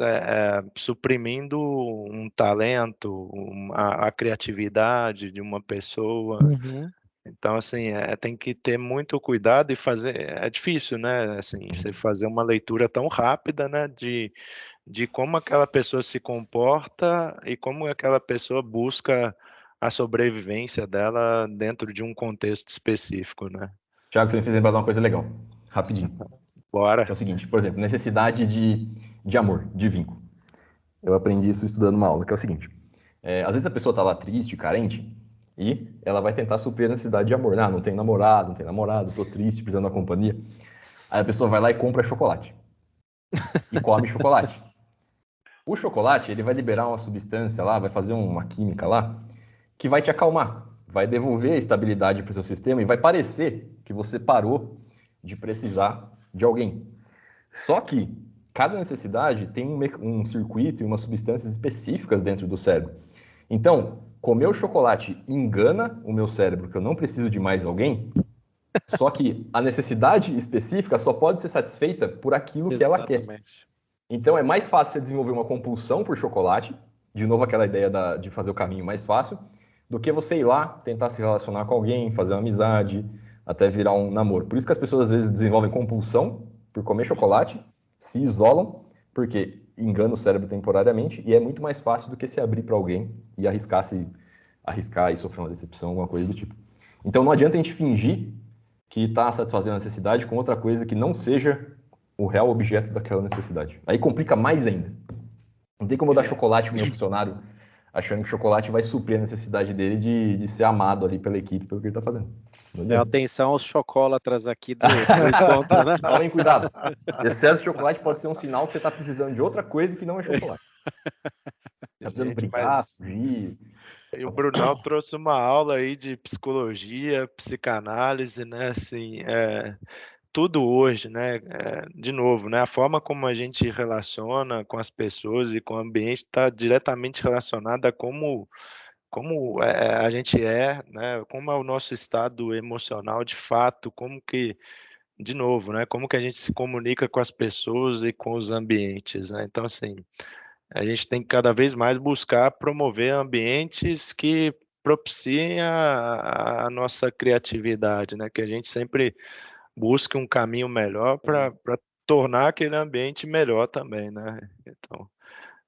suprimindo um talento, a criatividade de uma pessoa. Uhum. Então, assim, tem que ter muito cuidado e fazer. É difícil, né? Assim, você fazer uma leitura tão rápida, né? De como aquela pessoa se comporta e como aquela pessoa busca a sobrevivência dela dentro de um contexto específico, né? Thiago, você me fez lembrar de uma coisa legal, rapidinho. Que é Bora. o seguinte, por exemplo, necessidade de amor, de vínculo. Eu aprendi isso estudando uma aula, que é o seguinte. Às vezes a pessoa tá lá triste, carente, e ela vai tentar suprir a necessidade de amor. Ah, não tem namorado, tô triste, precisando da companhia. Aí a pessoa vai lá e compra chocolate. E come chocolate. O chocolate, ele vai liberar uma substância lá, vai fazer uma química lá, que vai te acalmar, vai devolver a estabilidade para o seu sistema e vai parecer que você parou de precisar de alguém. Só que cada necessidade tem um circuito e umas substâncias específicas dentro do cérebro. Então, comer o chocolate engana o meu cérebro que eu não preciso de mais alguém, só que a necessidade específica só pode ser satisfeita por aquilo que ela quer. Exatamente. Então é mais fácil você desenvolver uma compulsão por chocolate, de novo aquela ideia de fazer o caminho mais fácil, do que você ir lá, tentar se relacionar com alguém, fazer uma amizade, até virar um namoro. Por isso que as pessoas às vezes desenvolvem compulsão por comer chocolate, se isolam, porque engana o cérebro temporariamente, e é muito mais fácil do que se abrir para alguém e arriscar e sofrer uma decepção, alguma coisa do tipo. Então não adianta a gente fingir que está satisfazendo a necessidade com outra coisa que não seja o real objeto daquela necessidade. Aí complica mais ainda. Não tem como eu dar chocolate pro meu funcionário achando que chocolate vai suprir a necessidade dele de ser amado ali pela equipe, pelo que ele está fazendo. Atenção aos chocolatras aqui do encontro, né? Tomem cuidado. Excesso de chocolate pode ser um sinal que você está precisando de outra coisa que não é chocolate. Está precisando brincar, fugir. E o Brunão trouxe uma aula aí de psicologia, psicanálise, né? Assim, tudo hoje, né? De novo, né? A forma como a gente relaciona com as pessoas e com o ambiente está diretamente relacionada a como a gente né? Como é o nosso estado emocional de fato, como que, de novo, né? Como que a gente se comunica com as pessoas e com os ambientes, né? Então, assim, a gente tem que cada vez mais buscar promover ambientes que propiciem a nossa criatividade, né? Que a gente sempre busque um caminho melhor para tornar aquele ambiente melhor também, né? Então,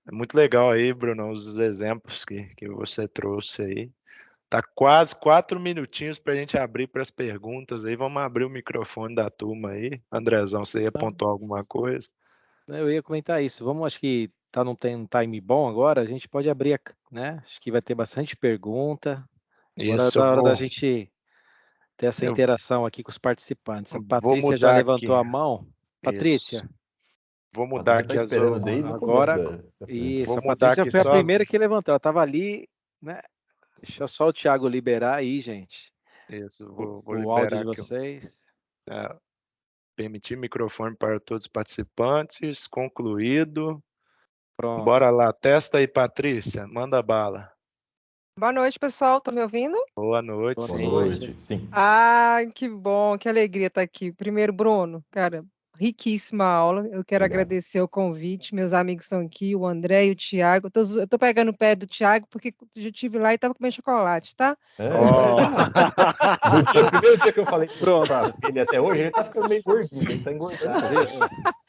é muito legal aí, Bruno, os exemplos que você trouxe aí. Tá quase 4 minutinhos para a gente abrir para as perguntas aí. Vamos abrir o microfone da turma aí. Andrezão, você ia pontuar alguma coisa? Eu ia comentar isso. Vamos, acho que não tem um time bom agora. A gente pode abrir, né? Acho que vai ter bastante pergunta. Agora é Isso, da hora da gente ter essa eu interação aqui com os participantes. A vou Patrícia já mudar aqui. levantou a mão. Isso. Patrícia, Vou A mudar Patrícia está aqui esperando desde o começo agora da isso. Vou A mudar Patrícia aqui foi a só. primeira que levantou. Ela estava ali, né? Deixa só o Thiago liberar aí, gente. Isso, O, vou o áudio liberar de aqui. vocês. Permitir microfone para todos os participantes. Concluído. Pronto. Bora lá. Testa aí, Patrícia. Manda bala. Boa noite, pessoal. Estão me ouvindo? Boa noite, Boa Boa sim. noite. Sim. Ai, que bom, que alegria estar aqui. Primeiro, Bruno, cara, riquíssima aula. Eu quero Obrigado. agradecer o convite. Meus amigos estão aqui, o André e o Thiago. Eu tô pegando o pé do Thiago porque eu já estive lá e estava comendo chocolate, tá? No primeiro dia que eu falei Pronto. pra ele até hoje, ele tá ficando meio gordinho, ele tá engordando.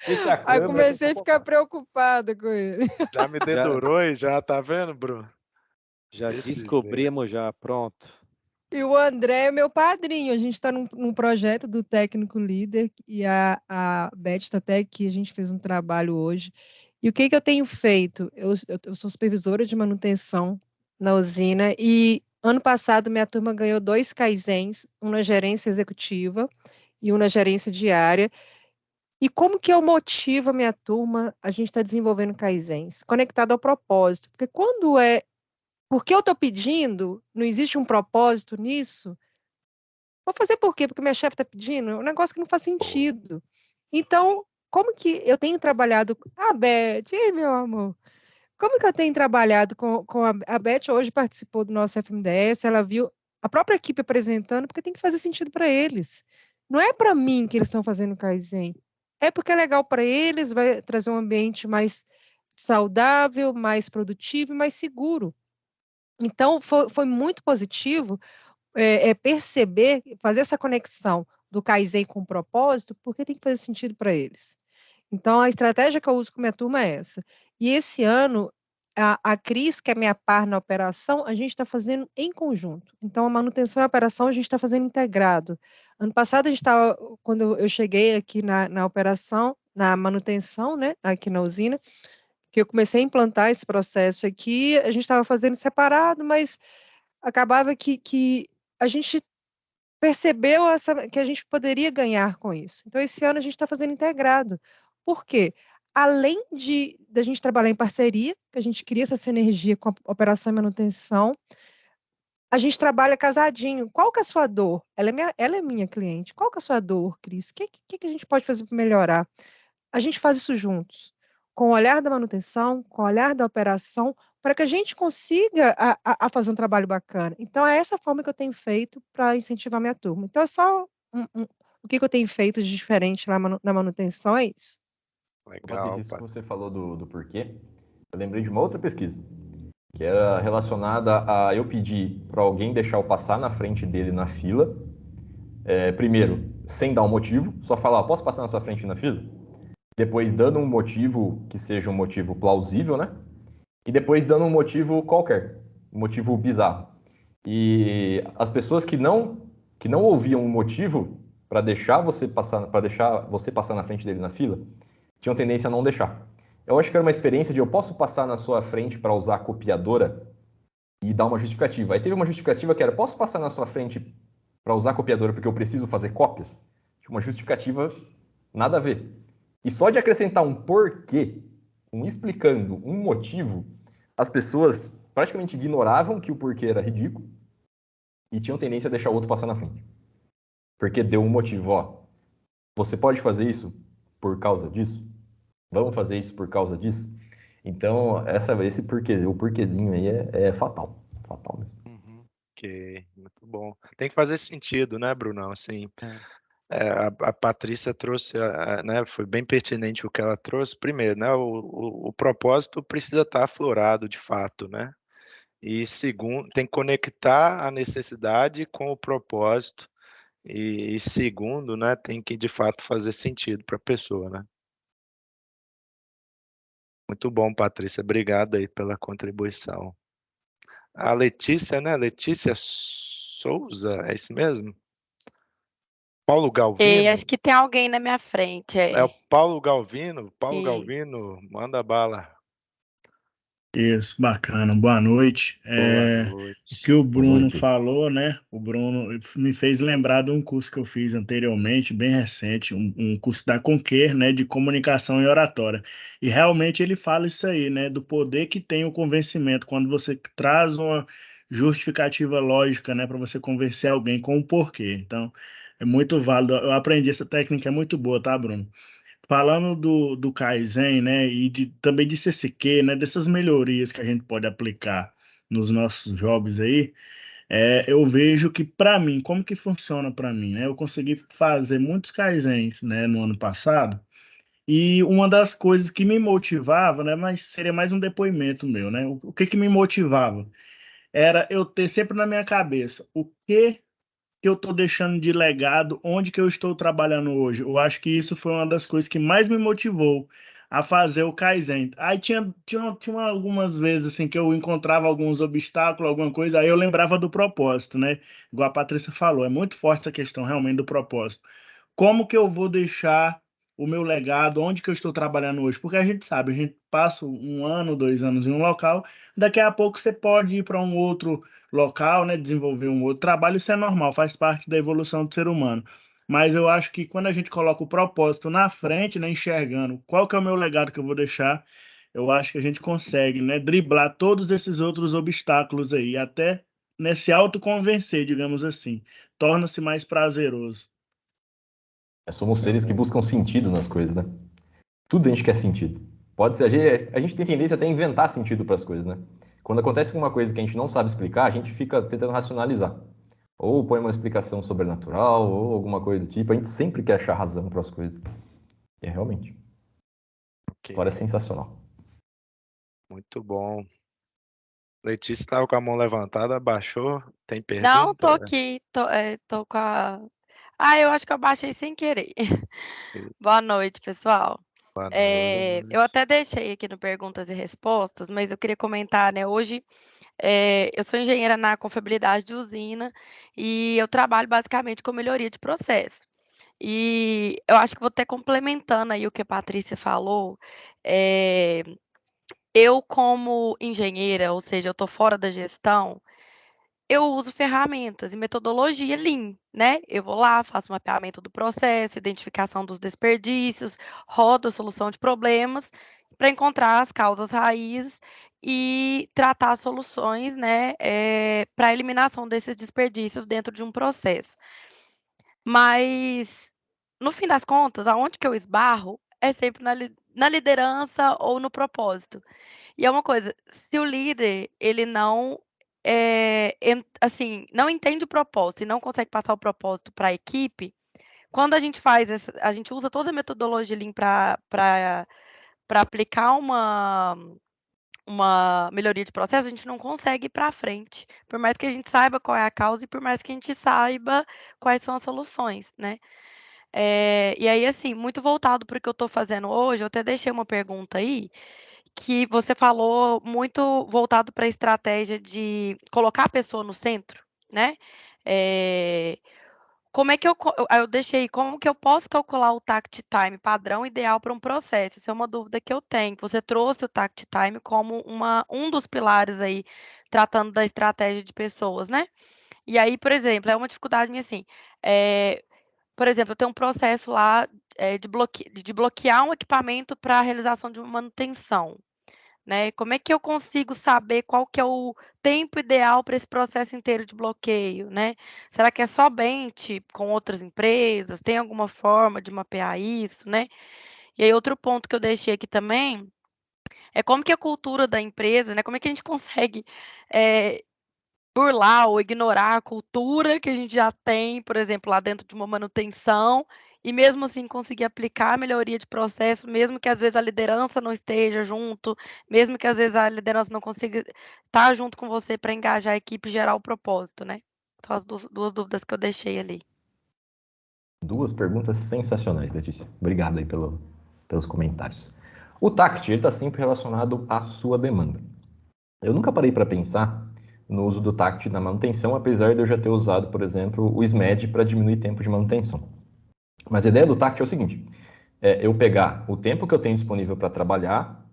Esse é a Aí eu câmera, comecei a ficar preocupada com ele. Já me dedurou e já tá vendo, Bruno? Já Desse descobrimos já, pronto. E o André é meu padrinho. A gente está num projeto do Técnico Líder e a Beth está até aqui. A gente fez um trabalho hoje. E o que eu tenho feito? Eu sou supervisora de manutenção na usina e ano passado minha turma ganhou 2 Kaizens, um na gerência executiva e um na gerência diária. E como que eu motivo a minha turma? A gente está desenvolvendo Kaizens, conectado ao propósito. Porque quando porque eu estou pedindo, não existe um propósito nisso, vou fazer por quê? Porque minha chefe está pedindo? É um negócio que não faz sentido. Então, como que eu tenho trabalhado... Beth, ei, meu amor. Como que eu tenho trabalhado com a Beth hoje participou do nosso FMDS, ela viu a própria equipe apresentando, porque tem que fazer sentido para eles. Não é para mim que eles estão fazendo Kaizen, é porque é legal para eles, vai trazer um ambiente mais saudável, mais produtivo e mais seguro. Então, foi muito positivo perceber, fazer essa conexão do Kaizen com o propósito, porque tem que fazer sentido para eles. Então, a estratégia que eu uso com minha turma é essa. E esse ano, a Cris, que é minha par na operação, a gente está fazendo em conjunto. Então, a manutenção e a operação a gente está fazendo integrado. Ano passado, a gente estava, quando eu cheguei aqui na operação, na manutenção, né, aqui na usina, que eu comecei a implantar esse processo aqui, a gente estava fazendo separado, mas acabava que a gente percebeu que a gente poderia ganhar com isso. Então, esse ano a gente está fazendo integrado. Por quê? Além da gente trabalhar em parceria, que a gente cria essa sinergia com a operação e manutenção, a gente trabalha casadinho. Qual que é a sua dor? Ela é minha cliente. Qual que é a sua dor, Cris? O que a gente pode fazer para melhorar? A gente faz isso juntos, com o olhar da manutenção, com o olhar da operação, para que a gente consiga a fazer um trabalho bacana. Então, é essa forma que eu tenho feito para incentivar minha turma. Então, é só o que eu tenho feito de diferente lá na manutenção, é isso. Patrícia, Legal, isso que você falou do porquê, eu lembrei de uma outra pesquisa, que era relacionada a eu pedir para alguém deixar eu passar na frente dele na fila, primeiro, sem dar um motivo, só falar, posso passar na sua frente na fila? Depois dando um motivo que seja um motivo plausível, né? E depois dando um motivo qualquer, um motivo bizarro. E as pessoas que não ouviam um motivo para deixar você passar na frente dele na fila, tinham tendência a não deixar. Eu acho que era uma experiência de eu posso passar na sua frente para usar a copiadora e dar uma justificativa. Aí teve uma justificativa que era, posso passar na sua frente para usar a copiadora porque eu preciso fazer cópias? Uma justificativa nada a ver. E só de acrescentar um porquê, explicando um motivo, as pessoas praticamente ignoravam que o porquê era ridículo e tinham tendência a deixar o outro passar na frente. Porque deu um motivo, ó. Você pode fazer isso por causa disso? Vamos fazer isso por causa disso? Então, esse porquê, o porquezinho aí é fatal. Fatal mesmo. Ok, muito bom. Tem que fazer sentido, né, Brunão? Assim, a Patrícia trouxe, né, foi bem pertinente o que ela trouxe. Primeiro, né, o propósito precisa estar aflorado de fato, né? E segundo, tem que conectar a necessidade com o propósito. E segundo, né, tem que de fato fazer sentido para a pessoa, né? Muito bom, Patrícia. Obrigado aí pela contribuição. A Letícia, né? Letícia Souza, é isso mesmo? Paulo Galvino? Acho que tem alguém na minha frente. É o Paulo Galvino? Paulo Isso. Galvino, manda bala. Isso, bacana. Boa noite. Boa noite. O que o Bruno noite. falou, né? O Bruno me fez lembrar de um curso que eu fiz anteriormente, bem recente, um curso da Conquer, né? De comunicação e oratória. E realmente ele fala isso aí, né? Do poder que tem o convencimento, quando você traz uma justificativa lógica, né? Para você convencer alguém com o porquê. Então, é muito válido. Eu aprendi essa técnica, é muito boa, tá, Bruno? Falando do Kaizen, né, e também de CCQ, né, dessas melhorias que a gente pode aplicar nos nossos jobs aí, eu vejo que para mim, como que funciona para mim, né? Eu consegui fazer muitos Kaizens, né, no ano passado, e uma das coisas que me motivava, né, mas seria mais um depoimento meu, né? O que que me motivava? Era eu ter sempre na minha cabeça o que eu estou deixando de legado, onde que eu estou trabalhando hoje. Eu acho que isso foi uma das coisas que mais me motivou a fazer o Kaizen. Aí tinha algumas vezes assim que eu encontrava alguns obstáculos, alguma coisa, aí eu lembrava do propósito, né? Igual a Patrícia falou, é muito forte essa questão realmente do propósito. Como que eu vou deixar o meu legado, onde que eu estou trabalhando hoje? Porque a gente sabe, a gente passa 1 ano, 2 anos em um local, daqui a pouco você pode ir para um outro local, né, desenvolver um outro trabalho, isso é normal, faz parte da evolução do ser humano. Mas eu acho que quando a gente coloca o propósito na frente, né, enxergando qual que é o meu legado que eu vou deixar, eu acho que a gente consegue, né, driblar todos esses outros obstáculos aí, até né, se autoconvencer, digamos assim. Torna-se mais prazeroso. Somos seres que buscam sentido nas coisas, né? Tudo a gente quer sentido. Pode ser, a gente tem tendência até a inventar sentido para as coisas, né? Quando acontece alguma coisa que a gente não sabe explicar, a gente fica tentando racionalizar. Ou põe uma explicação sobrenatural, ou alguma coisa do tipo. A gente sempre quer achar razão para as coisas. E é realmente. Ok, História sensacional. muito bom. Letícia estava com a mão levantada, abaixou. Tem Não, tô pergunta? aqui, tô com a. Ah, eu acho que eu baixei sem querer. Boa noite, pessoal. Boa Eu noite. até deixei aqui no perguntas e respostas, mas eu queria comentar, né? Hoje eu sou engenheira na confiabilidade de usina e eu trabalho basicamente com melhoria de processo. E eu acho que vou até complementando aí o que a Patrícia falou. eh, eu, como engenheira, ou seja, eu estou fora da gestão, eu uso ferramentas e metodologia Lean, né? Eu vou lá, faço mapeamento do processo, identificação dos desperdícios, rodo a solução de problemas para encontrar as causas raízes e tratar soluções, né, para a eliminação desses desperdícios dentro de um processo. Mas, no fim das contas, aonde que eu esbarro é sempre na liderança ou no propósito. E é uma coisa, se o líder, ele não, assim, não entende o propósito e não consegue passar o propósito para a equipe, quando a gente faz a gente usa toda a metodologia Lean para aplicar uma melhoria de processo, a gente não consegue ir para frente, por mais que a gente saiba qual é a causa e por mais que a gente saiba quais são as soluções, né. E aí, assim, muito voltado para o que eu estou fazendo hoje, eu até deixei uma pergunta aí, que você falou muito voltado para a estratégia de colocar a pessoa no centro, né. Eh, como é que eu deixei, como que eu posso calcular o takt time padrão ideal para um processo? Isso é uma dúvida que eu tenho. Você trouxe o takt time como um dos pilares aí, tratando da estratégia de pessoas, né. E aí, por exemplo, é uma dificuldade minha, assim, eh, por exemplo, eu tenho um processo lá, de bloquear um equipamento para a realização de uma manutenção, né. Como é que eu consigo saber qual que é o tempo ideal para esse processo inteiro de bloqueio, né? Será que é somente com outras empresas? Tem alguma forma de mapear isso, né? E aí outro ponto que eu deixei aqui também, é como que a cultura da empresa, né, como é que a gente consegue, eh, burlar ou ignorar a cultura que a gente já tem, por exemplo, lá dentro de uma manutenção, e mesmo assim conseguir aplicar a melhoria de processo, mesmo que às vezes a liderança não esteja junto, mesmo que às vezes a liderança não consiga estar junto com você para engajar a equipe e gerar o propósito, né. São as duas dúvidas que eu deixei ali. Duas perguntas sensacionais, Letícia. Obrigado aí pelos comentários. O TACT está sempre relacionado à sua demanda. Eu nunca parei para pensar no uso do TACT na manutenção, apesar de eu já ter usado, por exemplo, o SMED para diminuir tempo de manutenção. Mas a ideia do TACT é o seguinte, eu pegar o tempo que eu tenho disponível para trabalhar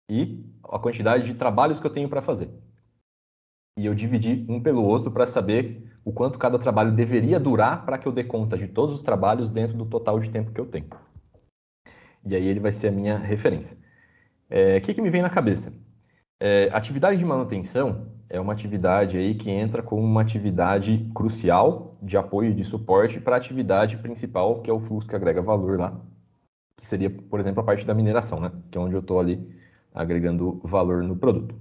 e a quantidade de trabalhos que eu tenho para fazer. E eu dividi um pelo outro para saber o quanto cada trabalho deveria durar para que eu dê conta de todos os trabalhos dentro do total de tempo que eu tenho. E aí ele vai ser a minha referência. O que me vem na cabeça? Atividade de manutenção é uma atividade aí que entra como uma atividade crucial de apoio e de suporte para a atividade principal, que é o fluxo que agrega valor lá, que seria, por exemplo, a parte da mineração, né? Que é onde eu estou ali agregando valor no produto.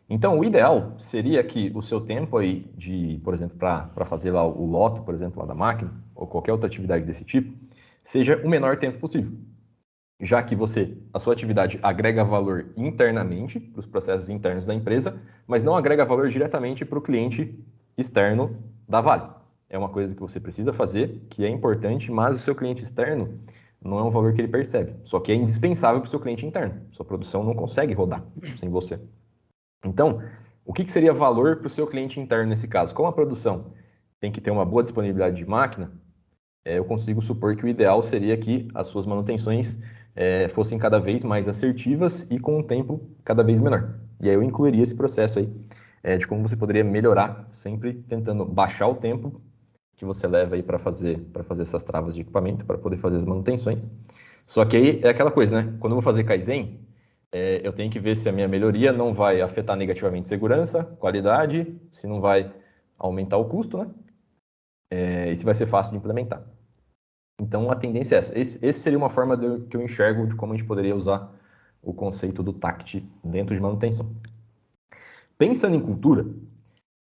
Então, o ideal seria que o seu tempo aí de, por exemplo, para fazer lá o loto, por exemplo, lá da máquina, ou qualquer outra atividade desse tipo, seja o menor tempo possível. Já que a sua atividade agrega valor internamente para os processos internos da empresa, mas não agrega valor diretamente para o cliente externo da Vale. É uma coisa que você precisa fazer, que é importante, mas o seu cliente externo não é um valor que ele percebe. Só que é indispensável para o seu cliente interno. Sua produção não consegue rodar sem você. Então, o que seria valor para o seu cliente interno nesse caso? Como a produção tem que ter uma boa disponibilidade de máquina, eu consigo supor que o ideal seria que as suas manutenções fossem cada vez mais assertivas e com um tempo cada vez menor. E aí eu incluiria esse processo aí de como você poderia melhorar, sempre tentando baixar o tempo que você leva aí para fazer essas travas de equipamento, para poder fazer as manutenções. Só que aí é aquela coisa, né? Quando eu vou fazer Kaizen, eu tenho que ver se a minha melhoria não vai afetar negativamente segurança, qualidade, se não vai aumentar o custo, né? E se vai ser fácil de implementar. Então, a tendência é essa. Esse seria uma forma que eu enxergo de como a gente poderia usar o conceito do TACT dentro de manutenção. Pensando em cultura,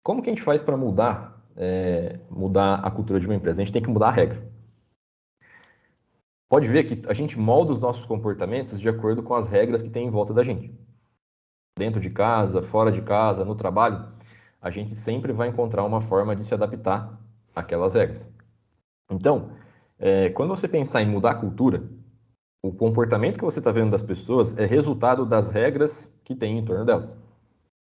como que a gente faz para mudar a cultura de uma empresa? A gente tem que mudar a regra. Pode ver que a gente molda os nossos comportamentos de acordo com as regras que tem em volta da gente. Dentro de casa, fora de casa, no trabalho, a gente sempre vai encontrar uma forma de se adaptar àquelas regras. Então, quando você pensar em mudar a cultura, o comportamento que você está vendo das pessoas é resultado das regras que tem em torno delas.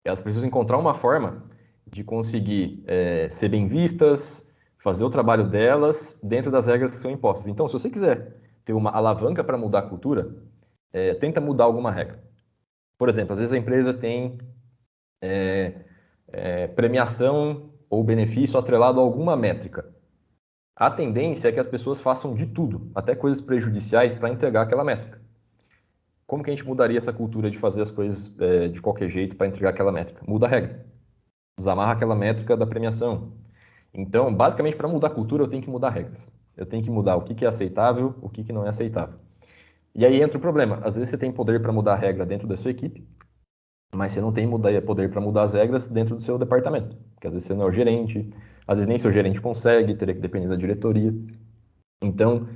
Elas precisam encontrar uma forma de conseguir ser bem vistas, fazer o trabalho delas dentro das regras que são impostas. Então, se você quiser ter uma alavanca para mudar a cultura, tenta mudar alguma regra. Por exemplo, às vezes a empresa tem premiação ou benefício atrelado a alguma métrica. A tendência é que as pessoas façam de tudo, até coisas prejudiciais, para entregar aquela métrica. Como que a gente mudaria essa cultura de fazer as coisas de qualquer jeito para entregar aquela métrica? Muda a regra. Desamarra aquela métrica da premiação. Então, basicamente, para mudar a cultura, eu tenho que mudar regras. Eu tenho que mudar o que é aceitável, o que não é aceitável. E aí entra o problema. Às vezes você tem poder para mudar a regra dentro da sua equipe, mas você não tem poder para mudar as regras dentro do seu departamento. Porque às vezes você não é o gerente, às vezes nem seu gerente consegue, teria que depender da diretoria. Então,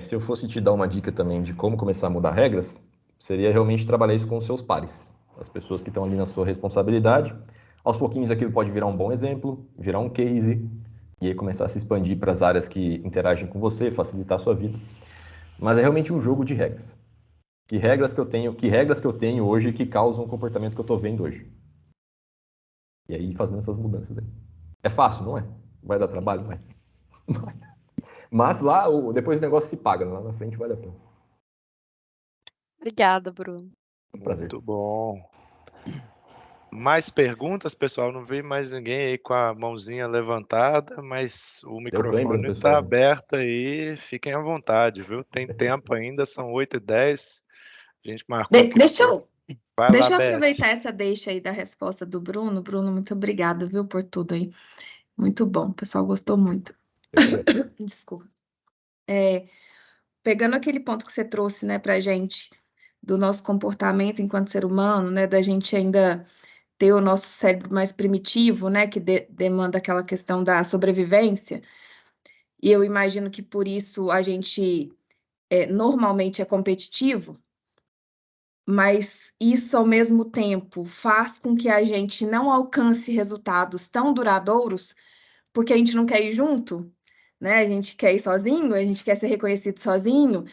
se eu fosse te dar uma dica também de como começar a mudar regras, seria realmente trabalhar isso com os seus pares, as pessoas que estão ali na sua responsabilidade. Aos pouquinhos aquilo pode virar um bom exemplo, virar um case, e aí começar a se expandir para as áreas que interagem com você, facilitar a sua vida. Mas é realmente um jogo de regras. Que regras que eu tenho hoje que causam o comportamento que eu estou vendo hoje. E aí fazendo essas mudanças aí. É fácil, não é? Vai dar trabalho? Vai. Mas lá, depois o negócio se paga, lá na frente vale a pena. Obrigada, Bruno. Um prazer. Muito bom. Mais perguntas, pessoal? Não vi mais ninguém aí com a mãozinha levantada, mas o microfone está aberto aí. Fiquem à vontade, viu? Tem tempo ainda, são 8h10. A gente marcou aqui. Deixa eu aproveitar essa deixa aí da resposta do Bruno. Bruno, muito obrigada, viu, por tudo aí. Muito bom, o pessoal gostou muito. Desculpa. Pegando aquele ponto que você trouxe, né, pra gente, do nosso comportamento enquanto ser humano, né, da gente ainda ter o nosso cérebro mais primitivo, né, que demanda aquela questão da sobrevivência, e eu imagino que por isso a gente normalmente é competitivo, mas isso, ao mesmo tempo, faz com que a gente não alcance resultados tão duradouros, porque a gente não quer ir junto, né? A gente quer ir sozinho, a gente quer ser reconhecido sozinho.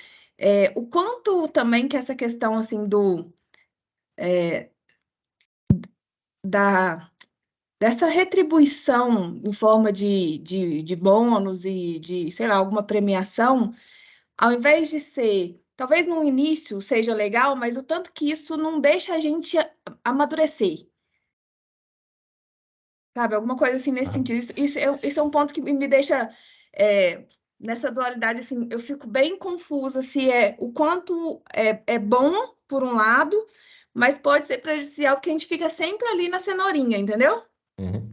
O quanto também que essa questão, assim, dessa retribuição em forma de bônus e de, sei lá, alguma premiação, ao invés de ser, talvez no início seja legal, mas o tanto que isso não deixa a gente amadurecer. Sabe, alguma coisa assim nesse sentido. Isso é um ponto que me deixa nessa dualidade, assim, eu fico bem confusa se o quanto é bom, por um lado, mas pode ser prejudicial, porque a gente fica sempre ali na cenourinha, entendeu? Uhum.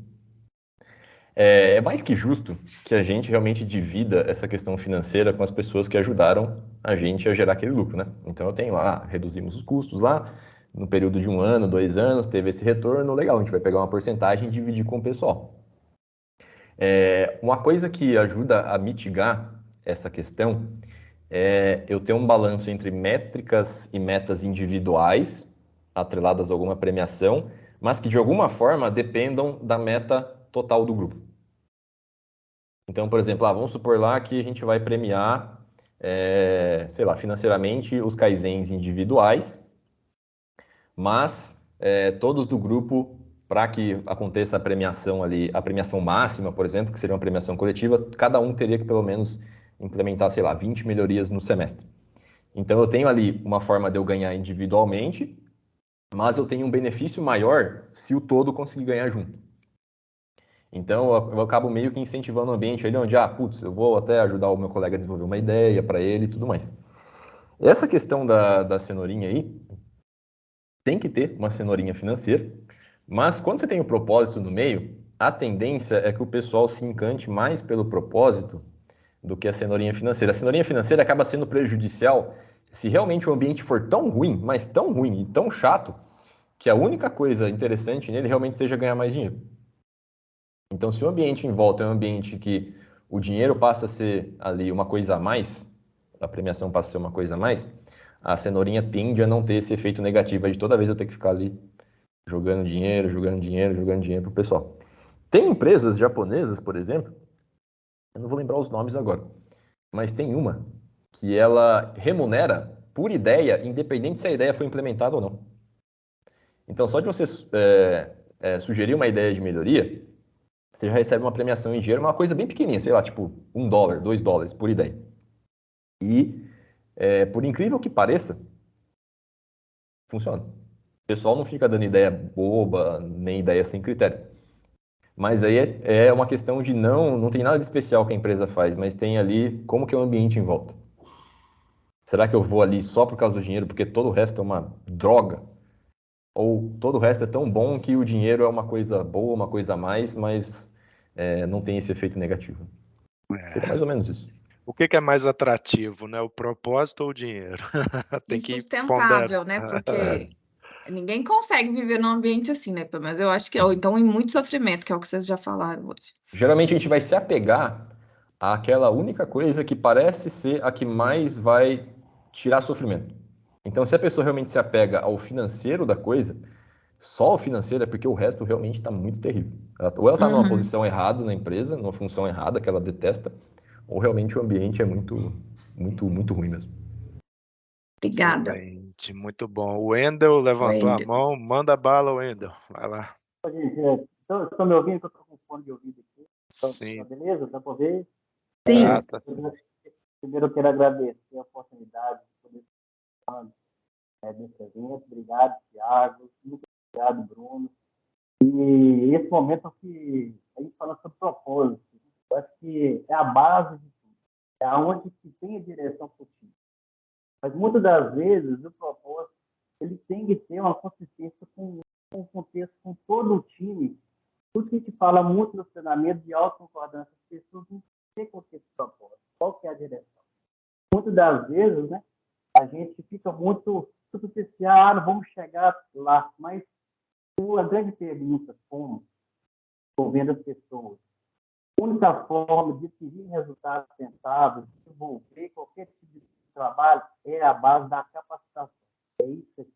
É mais que justo que a gente realmente divida essa questão financeira com as pessoas que ajudaram a gente a gerar aquele lucro, né? Então eu tenho lá, reduzimos os custos lá, no período de 1 ano, 2 anos, teve esse retorno, legal, a gente vai pegar uma porcentagem e dividir com o pessoal. Uma coisa que ajuda a mitigar essa questão é eu ter um balanço entre métricas e metas individuais, atreladas a alguma premiação, mas que de alguma forma dependam da meta total do grupo. Então, por exemplo, vamos supor lá que a gente vai premiar, sei lá, financeiramente os kaizens individuais, mas todos do grupo, para que aconteça a premiação ali, a premiação máxima, por exemplo, que seria uma premiação coletiva, cada um teria que pelo menos implementar, sei lá, 20 melhorias no semestre. Então eu tenho ali uma forma de eu ganhar individualmente, mas eu tenho um benefício maior se o todo conseguir ganhar junto. Então eu acabo meio que incentivando o ambiente ali onde, eu vou até ajudar o meu colega a desenvolver uma ideia para ele e tudo mais. Essa questão da cenourinha aí, tem que ter uma cenourinha financeira, mas quando você tem o propósito no meio, a tendência é que o pessoal se encante mais pelo propósito do que a cenourinha financeira. A cenourinha financeira acaba sendo prejudicial se realmente o ambiente for tão ruim, mas tão ruim e tão chato, que a única coisa interessante nele realmente seja ganhar mais dinheiro. Então, se o ambiente em volta é um ambiente que o dinheiro passa a ser ali uma coisa a mais, a premiação passa a ser uma coisa a mais, a cenourinha tende a não ter esse efeito negativo de toda vez eu ter que ficar ali jogando dinheiro pro pessoal. Tem empresas japonesas, por exemplo, eu não vou lembrar os nomes agora, mas tem uma que ela remunera por ideia, independente se a ideia foi implementada ou não. Então, só de você sugerir uma ideia de melhoria, você já recebe uma premiação em dinheiro, uma coisa bem pequenininha, sei lá, tipo $1, $2 por ideia. E, por incrível que pareça, funciona. O pessoal não fica dando ideia boba, nem ideia sem critério. Mas aí é uma questão de não tem nada de especial que a empresa faz, mas tem ali como que é o ambiente em volta. Será que eu vou ali só por causa do dinheiro, porque todo o resto é uma droga? Ou todo o resto é tão bom que o dinheiro é uma coisa boa, uma coisa a mais, mas não tem esse efeito negativo? Seria mais ou menos isso. O que é mais atrativo, né? O propósito ou o dinheiro? Tem E que sustentável, ponderar. né? Porque ninguém consegue viver num ambiente assim, né? Mas eu acho que, ou então, em muito sofrimento, que é o que vocês já falaram hoje. Geralmente a gente vai se apegar àquela única coisa que parece ser a que mais vai tirar sofrimento. Então, se a pessoa realmente se apega ao financeiro da coisa, só o financeiro é porque o resto realmente está muito terrível. Ou ela está numa posição errada na empresa, numa função errada que ela detesta, ou realmente o ambiente é muito, muito, muito ruim mesmo. Obrigada. Excelente, muito bom. O Wendel levantou a mão, manda bala, Wendel. Vai lá. Gente, estão me ouvindo? Eu estou com fone de ouvido aqui. Sim. Tá beleza? Dá para ver? Sim. Tá. Primeiro eu quero agradecer a oportunidade de poder participar desse evento. Obrigado, Thiago. Muito obrigado, Bruno. E esse momento que a gente fala sobre propósito, eu acho que é a base de tudo. É onde que tem a direção para o time. Mas muitas das vezes o propósito ele tem que ter uma consistência com o contexto, com todo o time. Tudo que a gente fala muito no treinamento de autoconcordância, as pessoas não têm contexto de propósito. Qual que é a direção? Muitas das vezes, né, a gente fica muito superficial, vamos chegar lá, mas a grande pergunta, como envolvendo as pessoas, a única forma de atingir resultados rentáveis, desenvolver qualquer tipo de trabalho, é a base da capacitação. É isso aqui.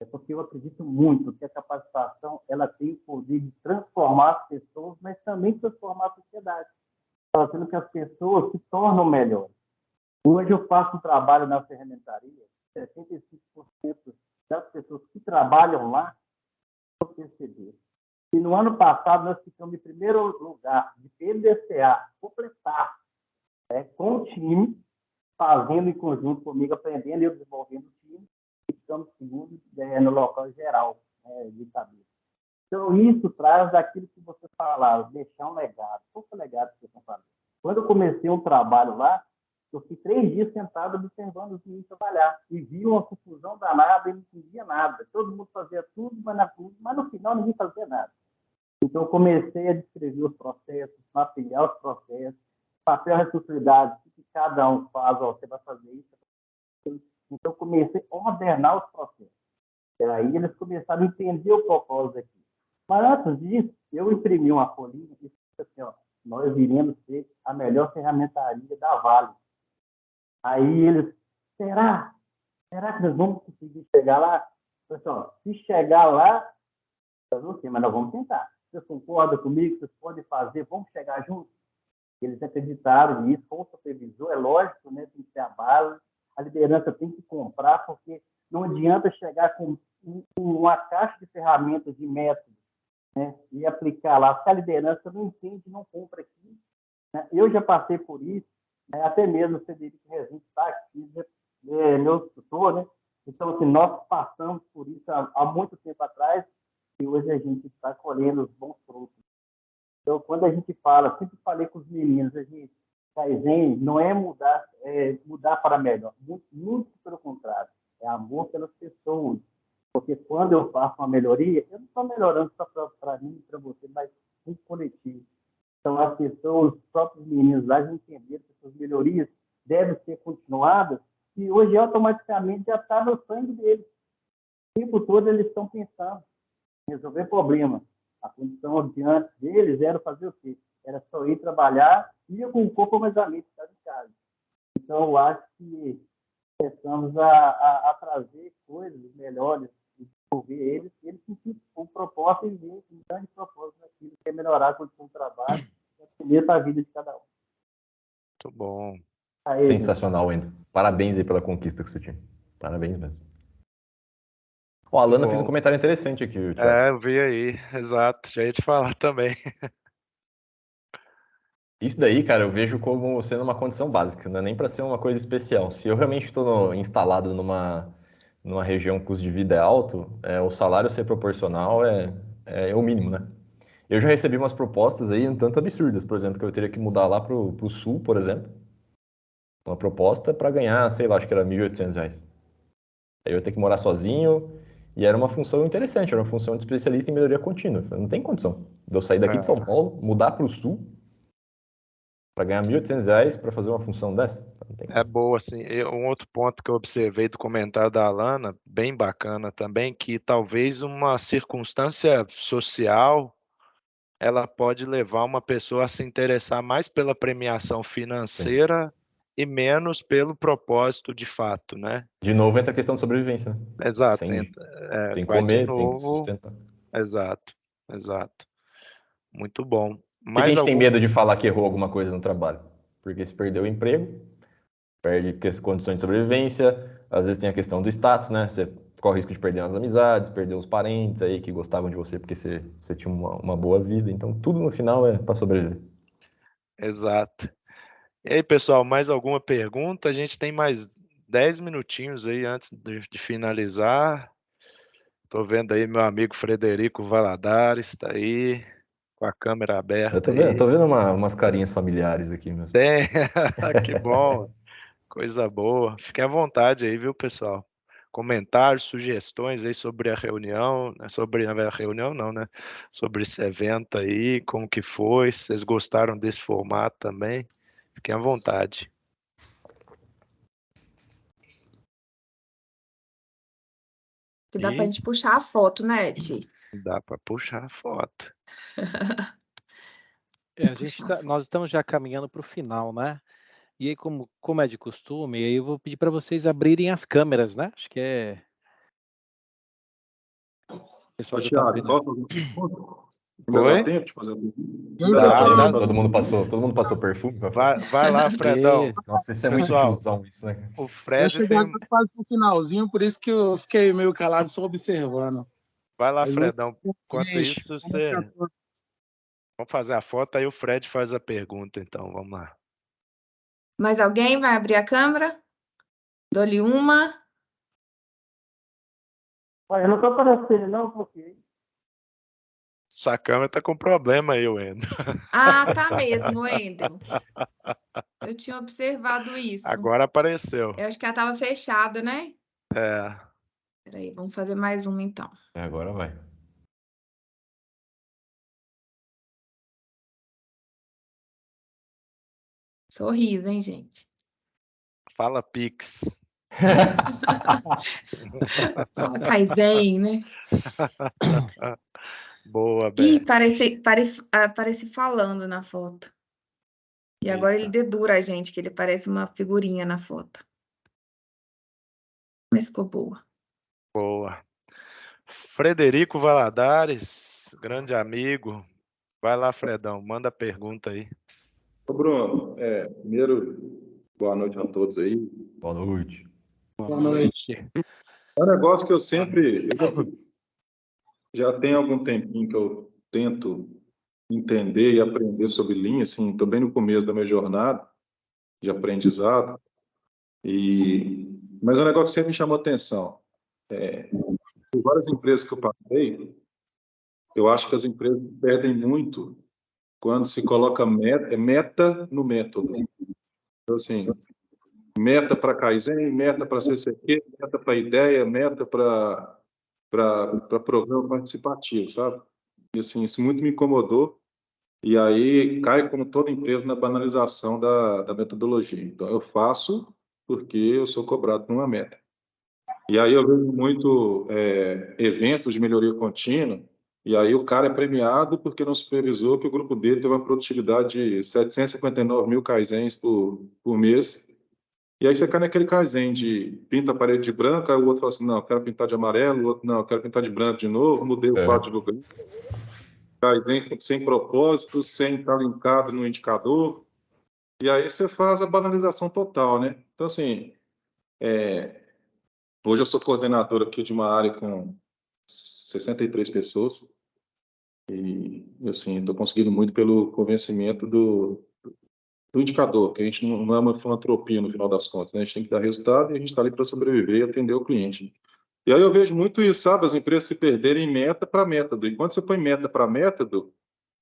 É porque eu acredito muito que a capacitação ela tem o poder de transformar as pessoas, mas também transformar a sociedade, fazendo que as pessoas se tornem melhores. Hoje eu faço um trabalho na ferramentaria, 75% das pessoas que trabalham lá vão perceber. E no ano passado nós ficamos em primeiro lugar de PDCA, completar, com o time, fazendo em conjunto comigo, aprendendo e eu desenvolvendo o time, ficamos segundo no local geral de cabeça. Então, isso traz daquilo que você falava, deixar um legado. Qual foi o legado que você falou? Quando eu comecei um trabalho lá, eu fiquei 3 dias sentado observando os meninos trabalhar e vi uma confusão danada e não entendia nada. Todo mundo fazia tudo, mas no final ninguém fazia nada. Então, eu comecei a descrever os processos, mapear os processos, papel e responsabilidade, o que cada um faz, ó, você vai fazer isso. Então, eu comecei a ordenar os processos. E aí eles começaram a entender o propósito aqui. Mas antes disso, eu imprimi uma folhinha e disse assim, ó, nós iremos ser a melhor ferramentaria da Vale. Aí eles, será que nós vamos conseguir chegar lá? Pessoal, se chegar lá, eu não sei, mas nós vamos tentar. Vocês concordam comigo? Vocês podem fazer? Vamos chegar juntos? Eles acreditaram nisso, com o supervisor, é lógico, né? Tem que ter a base, a liderança tem que comprar, porque não adianta chegar com uma caixa de ferramentas, de métodos, né? E aplicar lá. Se a liderança não entende, não compra aqui. Né? Eu já passei por isso, né? Até mesmo o Federico Rezende está aqui, meu tutor, né? Então, assim, nós passamos por isso há muito tempo atrás e hoje a gente está colhendo os bons frutos. Então, quando a gente fala, sempre falei com os meninos, a gente, Kaizen não é mudar para melhor, muito pelo contrário, é amor pelas pessoas. Porque quando eu faço uma melhoria, eu não estou melhorando só para mim e para você, mas um coletivo. Então, as pessoas, os próprios meninos lá, já entenderam que essas melhorias devem ser continuadas, que hoje automaticamente já está no sangue deles. O tempo todo eles estão pensando em resolver problemas. A condição diante deles era fazer o quê? Era só ir trabalhar, ia com o corpo mais a mente, estar em casa. Então, eu acho que começamos a trazer coisas melhores, desenvolver eles sentirem um propósito e ver um grande propósito naquilo que é melhorar a condição do trabalho e atender a vida de cada um. Muito bom. Aí, Sensacional, Wendel. Parabéns aí pela conquista com o seu time. Parabéns mesmo. Ó, a Alana fez um comentário interessante aqui, Thiago. Eu vi aí, exato. Já ia te falar também. Isso daí, cara, eu vejo como sendo uma condição básica, não é nem para ser uma coisa especial. Se eu realmente estou instalado numa região que o custo de vida é alto, o salário ser proporcional é o mínimo, né? Eu já recebi umas propostas aí um tanto absurdas, por exemplo, que eu teria que mudar lá pro sul, por exemplo, uma proposta para ganhar, sei lá, acho que era R$1.800. Aí eu ia ter que morar sozinho, e era uma função interessante, era uma função de especialista em melhoria contínua. Não tem condição de eu sair daqui de São Paulo, mudar para o sul, para ganhar R$1.800 para fazer uma função dessa? É boa, assim. Um outro ponto que eu observei do comentário da Alana, bem bacana também, que talvez uma circunstância social ela pode levar uma pessoa a se interessar mais pela premiação financeira e menos pelo propósito de fato, né? De novo entra a questão de sobrevivência, né? Exato. Tem que vai de comer, tem que novo. sustentar. Exato. Muito bom. Por que a gente tem medo de falar que errou alguma coisa no trabalho? Porque se perdeu o emprego, perde condições de sobrevivência, às vezes tem a questão do status, né? Você corre o risco de perder as amizades, perder os parentes aí que gostavam de você porque você tinha uma boa vida. Então, tudo no final é para sobreviver. Exato. E aí, pessoal, mais alguma pergunta? A gente tem mais 10 minutinhos aí antes de finalizar. Estou vendo aí meu amigo Frederico Valadares, está aí, com a câmera aberta. Eu tô vendo umas carinhas familiares aqui mesmo. Que bom, coisa boa. Fiquem à vontade aí, viu, pessoal? Comentários, sugestões aí sobre a reunião, sobre a reunião não, né? Sobre esse evento aí, como que foi, se vocês gostaram desse formato também, fiquem à vontade. Que dá pra gente puxar a foto, né, Ti? Dá para puxar a foto. Nós estamos já caminhando para o final, né? E aí, como é de costume, aí eu vou pedir para vocês abrirem as câmeras, né? Acho que é. Pessoal, Thiago, Oi? tempo de fazer Todo mundo passou perfume? Vai lá, Fredão. Nossa, isso é muito tiozão, isso, né? O Fred tem... quase no finalzinho, por isso que eu fiquei meio calado só observando. Vai lá, Fredão. Enquanto isso, você... Vamos fazer a foto, aí o Fred faz a pergunta, então. Vamos lá. Mais alguém vai abrir a câmera? Dou-lhe uma. Olha, eu não estou aparecendo, não, porque... Sua câmera tá com problema aí, Wendel. Ah, tá mesmo, Wendel. Eu tinha observado isso. Agora apareceu. Eu acho que ela estava fechada, né? É. Peraí, vamos fazer mais uma, então. Agora vai. Sorriso, hein, gente? Fala, Pix. Fala Kaizen, né? Boa, Ih, Beth. parece falando na foto. E agora ele dedura a gente, que ele parece uma figurinha na foto. Mas ficou boa. Boa. Frederico Valadares, grande amigo. Vai lá, Fredão, manda a pergunta aí. Ô, Bruno, primeiro, boa noite a todos aí. Boa noite. Boa noite. É um negócio que eu sempre... Já tem algum tempinho que eu tento entender e aprender sobre Lean, assim, estou bem no começo da minha jornada de aprendizado, mas é um negócio que sempre me chamou atenção. Por várias empresas que eu passei, eu acho que as empresas perdem muito quando se coloca meta no método. Então, assim, meta para Kaizen, meta para CCQ, meta para ideia, meta para programa participativo, sabe? E, assim, isso muito me incomodou. E aí cai, como toda empresa, na banalização da metodologia. Então, eu faço porque eu sou cobrado por uma meta. E aí eu vejo muito eventos de melhoria contínua, e aí o cara é premiado porque não supervisou que o grupo dele teve uma produtividade de 759 mil kaizens por mês. E aí você cai naquele kaizen de pinta a parede de branco, aí o outro fala assim, não, eu quero pintar de amarelo, o outro, não, eu quero pintar de branco de novo, mudei o quadro de lugar. Kaizen sem propósito, sem estar linkado no indicador. E aí você faz a banalização total, né? Então, assim, hoje eu sou coordenador aqui de uma área com 63 pessoas e, assim, estou conseguindo muito pelo convencimento do indicador, que a gente não é uma filantropia no final das contas, né? A gente tem que dar resultado e a gente está ali para sobreviver e atender o cliente. E aí eu vejo muito isso, sabe? As empresas se perderem meta para método. E quando você põe meta para método,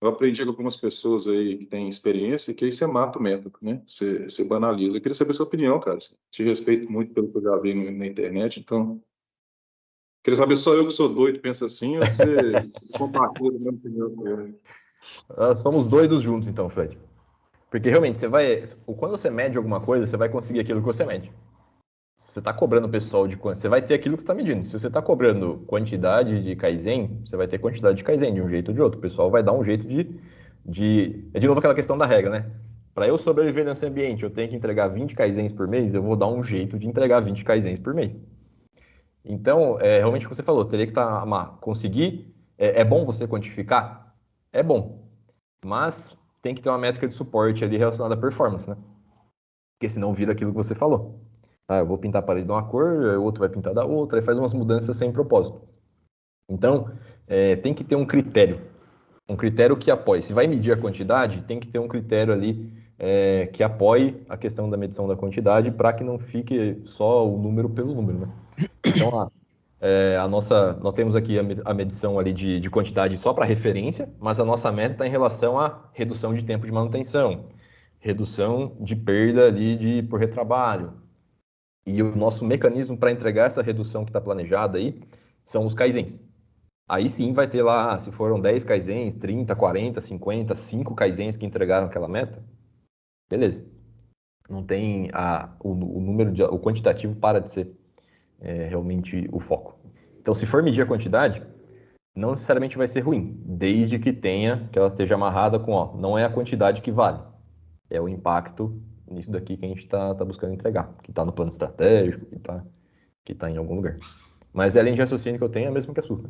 eu aprendi com algumas pessoas aí que têm experiência que aí você mata o método, né? Você banaliza. Eu queria saber a sua opinião, cara. Te respeito muito pelo que eu já vi na internet, então... Queria saber, só eu que sou doido pensa assim, ou você compartilha da mesma opinião com ele? Somos doidos juntos, então, Fred. Porque realmente, quando você mede alguma coisa, você vai conseguir aquilo que você mede. Se você está cobrando o pessoal de quanto, você vai ter aquilo que você está medindo. Se você está cobrando quantidade de Kaizen, você vai ter quantidade de Kaizen de um jeito ou de outro. O pessoal vai dar um jeito É de novo aquela questão da regra, né? Para eu sobreviver nesse ambiente, eu tenho que entregar 20 Kaizens por mês, eu vou dar um jeito de entregar 20 Kaizens por mês. Então, realmente o que você falou, teria que conseguir. É bom você quantificar? É bom. Mas tem que ter uma métrica de suporte ali relacionada à performance, né? Porque senão vira aquilo que você falou. Eu vou pintar a parede de uma cor, o outro vai pintar da outra, e faz umas mudanças sem propósito. Então, tem que ter um critério que apoie. Se vai medir a quantidade, tem que ter um critério ali que apoie a questão da medição da quantidade para que não fique só o número pelo número, né? Então, nós temos aqui a medição ali de quantidade só para referência, mas a nossa meta está em relação à redução de tempo de manutenção, redução de perda ali por retrabalho. E o nosso mecanismo para entregar essa redução que está planejada aí são os Kaizens. Aí sim vai ter lá, se foram 10 Kaizens, 30, 40, 50, 5 Kaizens que entregaram aquela meta, beleza. Não tem o número, o quantitativo para de ser realmente o foco. Então, se for medir a quantidade, não necessariamente vai ser ruim, desde que ela esteja amarrada com, não é a quantidade que vale, é o impacto nisso daqui que a gente está buscando entregar, que está no plano estratégico, que tá em algum lugar. Mas a linha de raciocínio que eu tenho é a mesma que a sua.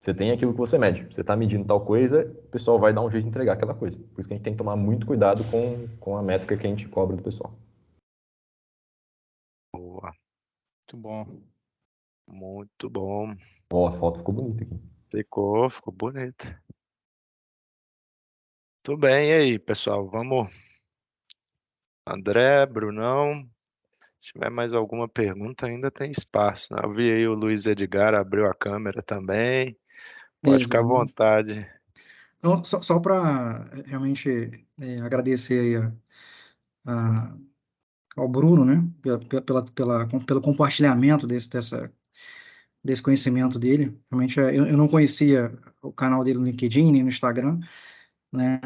Você tem aquilo que você mede. Você está medindo tal coisa, o pessoal vai dar um jeito de entregar aquela coisa. Por isso que a gente tem que tomar muito cuidado com a métrica que a gente cobra do pessoal. Boa. Muito bom. Muito bom. A foto ficou bonita aqui. Ficou bonito. Tudo bem, e aí, pessoal? Vamos. André, Brunão. Se tiver mais alguma pergunta, ainda tem espaço, né? Eu vi aí o Luiz Edgar abriu a câmera também. Pode ficar à vontade. Então, só para realmente agradecer aí ao Bruno, né, pelo compartilhamento desse conhecimento dele. Realmente, eu não conhecia o canal dele no LinkedIn, nem no Instagram, né,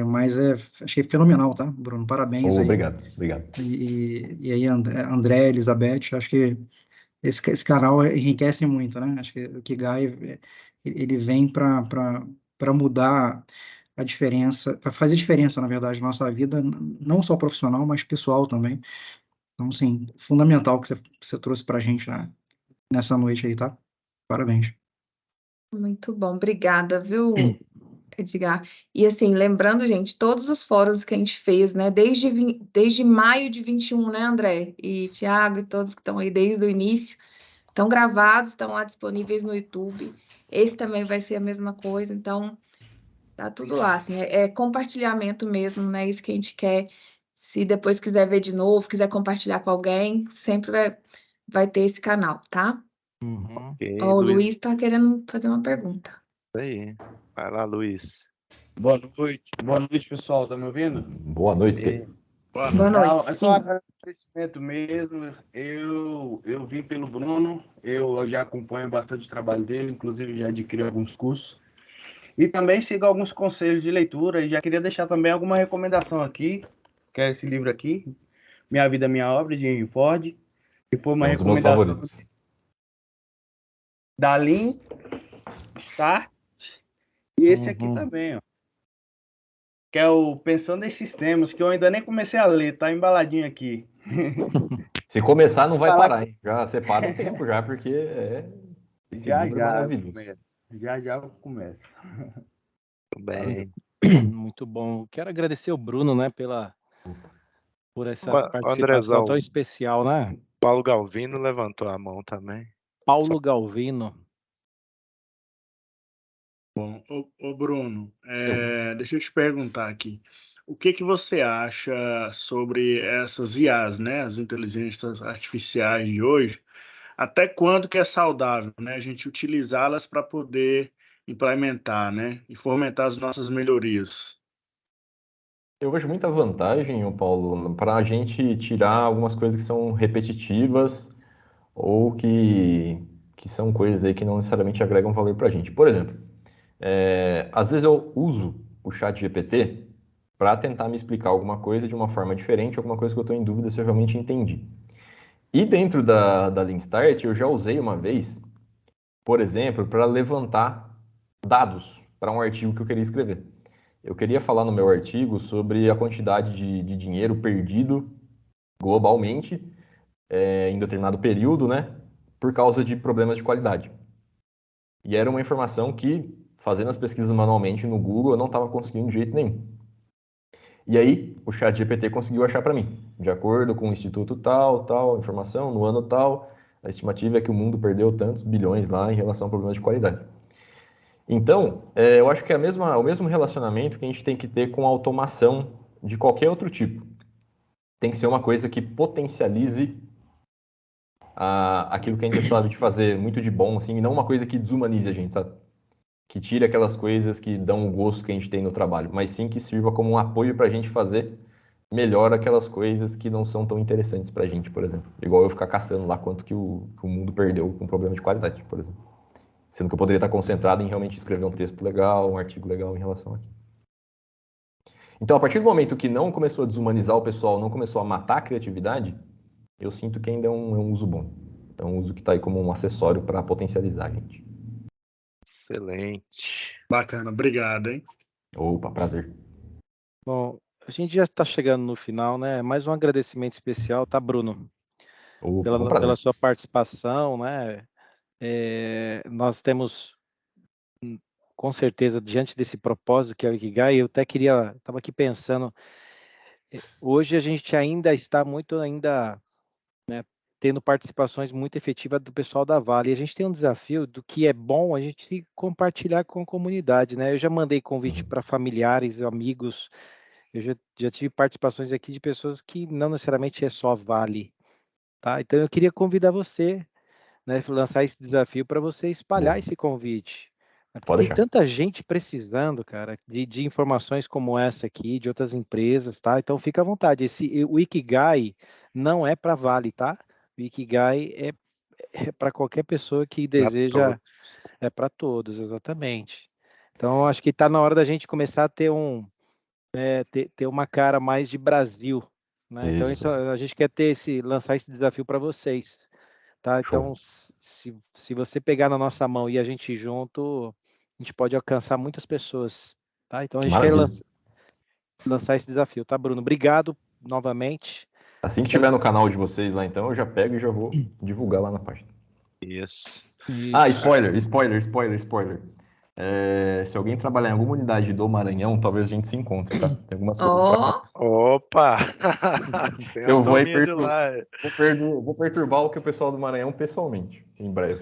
mas achei fenomenal, tá, Bruno? Parabéns aí. Obrigado. E aí, André, Elizabeth, acho que esse canal enriquece muito, né? Acho que o Kigai, ele vem para mudar a diferença, para fazer diferença, na verdade, na nossa vida, não só profissional, mas pessoal também. Então, assim, fundamental que você trouxe para a gente nessa noite aí, tá? Parabéns. Muito bom, obrigada, viu, Edgar? E assim, lembrando, gente, todos os fóruns que a gente fez, né, desde maio de 21, né, André? E Thiago e todos que estão aí desde o início, estão gravados, estão lá disponíveis no YouTube. Esse também vai ser a mesma coisa, então tá tudo lá, assim, é compartilhamento mesmo, né? Isso que a gente quer. Se depois quiser ver de novo, quiser compartilhar com alguém, sempre vai ter esse canal, tá? Ok, Ó, o Luiz. Luiz tá querendo fazer uma pergunta. Aí. Vai lá, Luiz. Boa noite, pessoal. Tá me ouvindo? Boa noite. Boa noite. É só agradecimento mesmo. Eu vim pelo Bruno, eu já acompanho bastante o trabalho dele, inclusive já adquiri alguns cursos. E também sigo alguns conselhos de leitura e já queria deixar também alguma recomendação aqui, que é esse livro aqui, Minha Vida, Minha Obra, de Henry Ford. E foi uma É um dos meus recomendação favoritos. da Lean Start. E esse aqui Uhum. também, ó. Que é o Pensando em Sistemas, que eu ainda nem comecei a ler, tá embaladinho aqui. Se começar, não vai Falar parar, hein? Já separa um tempo já, porque esse Já livro é já eu maravilhoso. começo. Já eu começo. Tudo bem. Muito bom. Quero agradecer o Bruno, né, por essa Ó, participação tão Andrezão, especial, né? Paulo Galvino levantou a mão também. Paulo Galvino. Bom, ô Bruno, deixa eu te perguntar aqui. O que que você acha sobre essas IAs, né, as inteligências artificiais de hoje? Até quando que é saudável, né, a gente utilizá-las para poder implementar, né, e fomentar as nossas melhorias? Eu vejo muita vantagem, ô Paulo, para a gente tirar algumas coisas que são repetitivas ou que são coisas aí que não necessariamente agregam valor para a gente. Por exemplo, às vezes eu uso o chat GPT para tentar me explicar alguma coisa de uma forma diferente, alguma coisa que eu estou em dúvida se eu realmente entendi. E dentro da Lean Start, eu já usei uma vez, por exemplo, para levantar dados para um artigo que eu queria escrever. Eu queria falar no meu artigo sobre a quantidade de dinheiro perdido globalmente em determinado período, né, por causa de problemas de qualidade. E era uma informação que, fazendo as pesquisas manualmente no Google, eu não estava conseguindo de jeito nenhum. E aí, o chat GPT conseguiu achar para mim, de acordo com o instituto tal, informação, no ano tal, a estimativa é que o mundo perdeu tantos bilhões lá em relação a problemas de qualidade. Então, eu acho que é o mesmo relacionamento que a gente tem que ter com a automação de qualquer outro tipo. Tem que ser uma coisa que potencialize aquilo que a gente sabe de fazer muito de bom, assim, e não uma coisa que desumanize a gente, sabe? Que tire aquelas coisas que dão o gosto que a gente tem no trabalho, mas sim que sirva como um apoio para a gente fazer melhor aquelas coisas que não são tão interessantes para a gente, por exemplo. Igual eu ficar caçando lá quanto que o mundo perdeu com problema de qualidade, por exemplo. Sendo que eu poderia estar concentrado em realmente escrever um texto legal, um artigo legal em relação a aquilo. Então, a partir do momento que não começou a desumanizar o pessoal, não começou a matar a criatividade, eu sinto que ainda é um uso bom. É um uso que está aí como um acessório para potencializar a gente. Excelente. Bacana, obrigado, hein? Opa, prazer. Bom, a gente já está chegando no final, né? Mais um agradecimento especial, tá, Bruno? Opa, um prazer. Pela sua participação, né? Nós temos, com certeza, diante desse propósito que é o Ikigai, eu até estava aqui pensando, hoje a gente ainda está né, tendo participações muito efetivas do pessoal da Vale. E a gente tem um desafio do que é bom a gente compartilhar com a comunidade, né? Eu já mandei convite para familiares, amigos, eu já tive participações aqui de pessoas que não necessariamente é só Vale, tá? Então eu queria convidar você, né, lançar esse desafio para você espalhar esse convite. Né? Porque Pode tem deixar. tanta gente precisando, cara, de informações como essa aqui, de outras empresas, tá? Então fica à vontade. O Ikigai não é para Vale, tá? O Ikigai é para qualquer pessoa que deseja, é para todos, exatamente. Então acho que está na hora da gente começar a ter ter uma cara mais de Brasil, né? Então Isso. a gente quer lançar esse desafio para vocês, tá? Então se você pegar na nossa mão e a gente junto, a gente pode alcançar muitas pessoas, tá? Então a gente quer lançar esse desafio, tá, Bruno? Obrigado novamente. Assim que tiver no canal de vocês lá, então, eu já pego e já vou divulgar lá na página. Isso. Ah, spoiler. Se alguém trabalhar em alguma unidade do Maranhão, talvez a gente se encontre, tá? Tem algumas coisas pra... Opa! Eu vou aí vou perturbar o que o pessoal do Maranhão pessoalmente, em breve.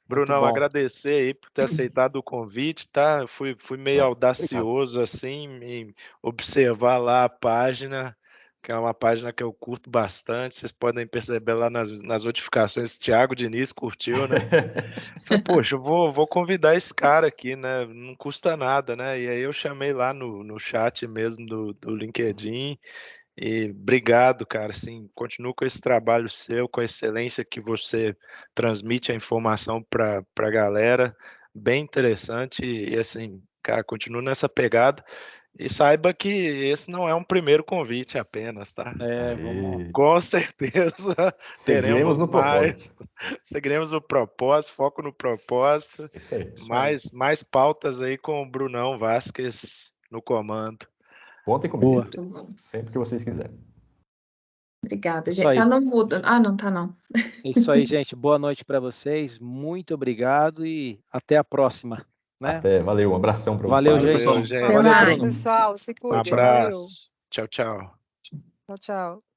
Brunão, agradecer aí por ter aceitado o convite, tá? Fui meio audacioso, assim, em observar lá a página, que é uma página que eu curto bastante. Vocês podem perceber lá nas notificações, Thiago Diniz curtiu, né? Então, poxa, eu vou convidar esse cara aqui, né? Não custa nada, né? E aí eu chamei lá no chat mesmo do LinkedIn. E obrigado, cara, assim, continuo com esse trabalho seu, com a excelência que você transmite a informação para a galera, bem interessante e, assim, cara, continuo nessa pegada. E saiba que esse não é um primeiro convite apenas, tá? Vamos. Com certeza Seguiremos teremos no mais. propósito. Seguiremos o propósito, foco no propósito. Isso aí. Mais pautas aí com o Brunão Vasquez no comando. Contem comigo. Boa. Sempre que vocês quiserem. Obrigada, Isso gente. aí. Tá no mudo. Ah, não tá não. Isso aí, gente. Boa noite para vocês. Muito obrigado e até a próxima. Né? Até, valeu, um abração para Valeu, vocês. gente. Gente. Até Valeu, mais. Bruno. Pessoal, se Um cuidem. Valeu. abraço. Tchau, tchau. Tchau, tchau.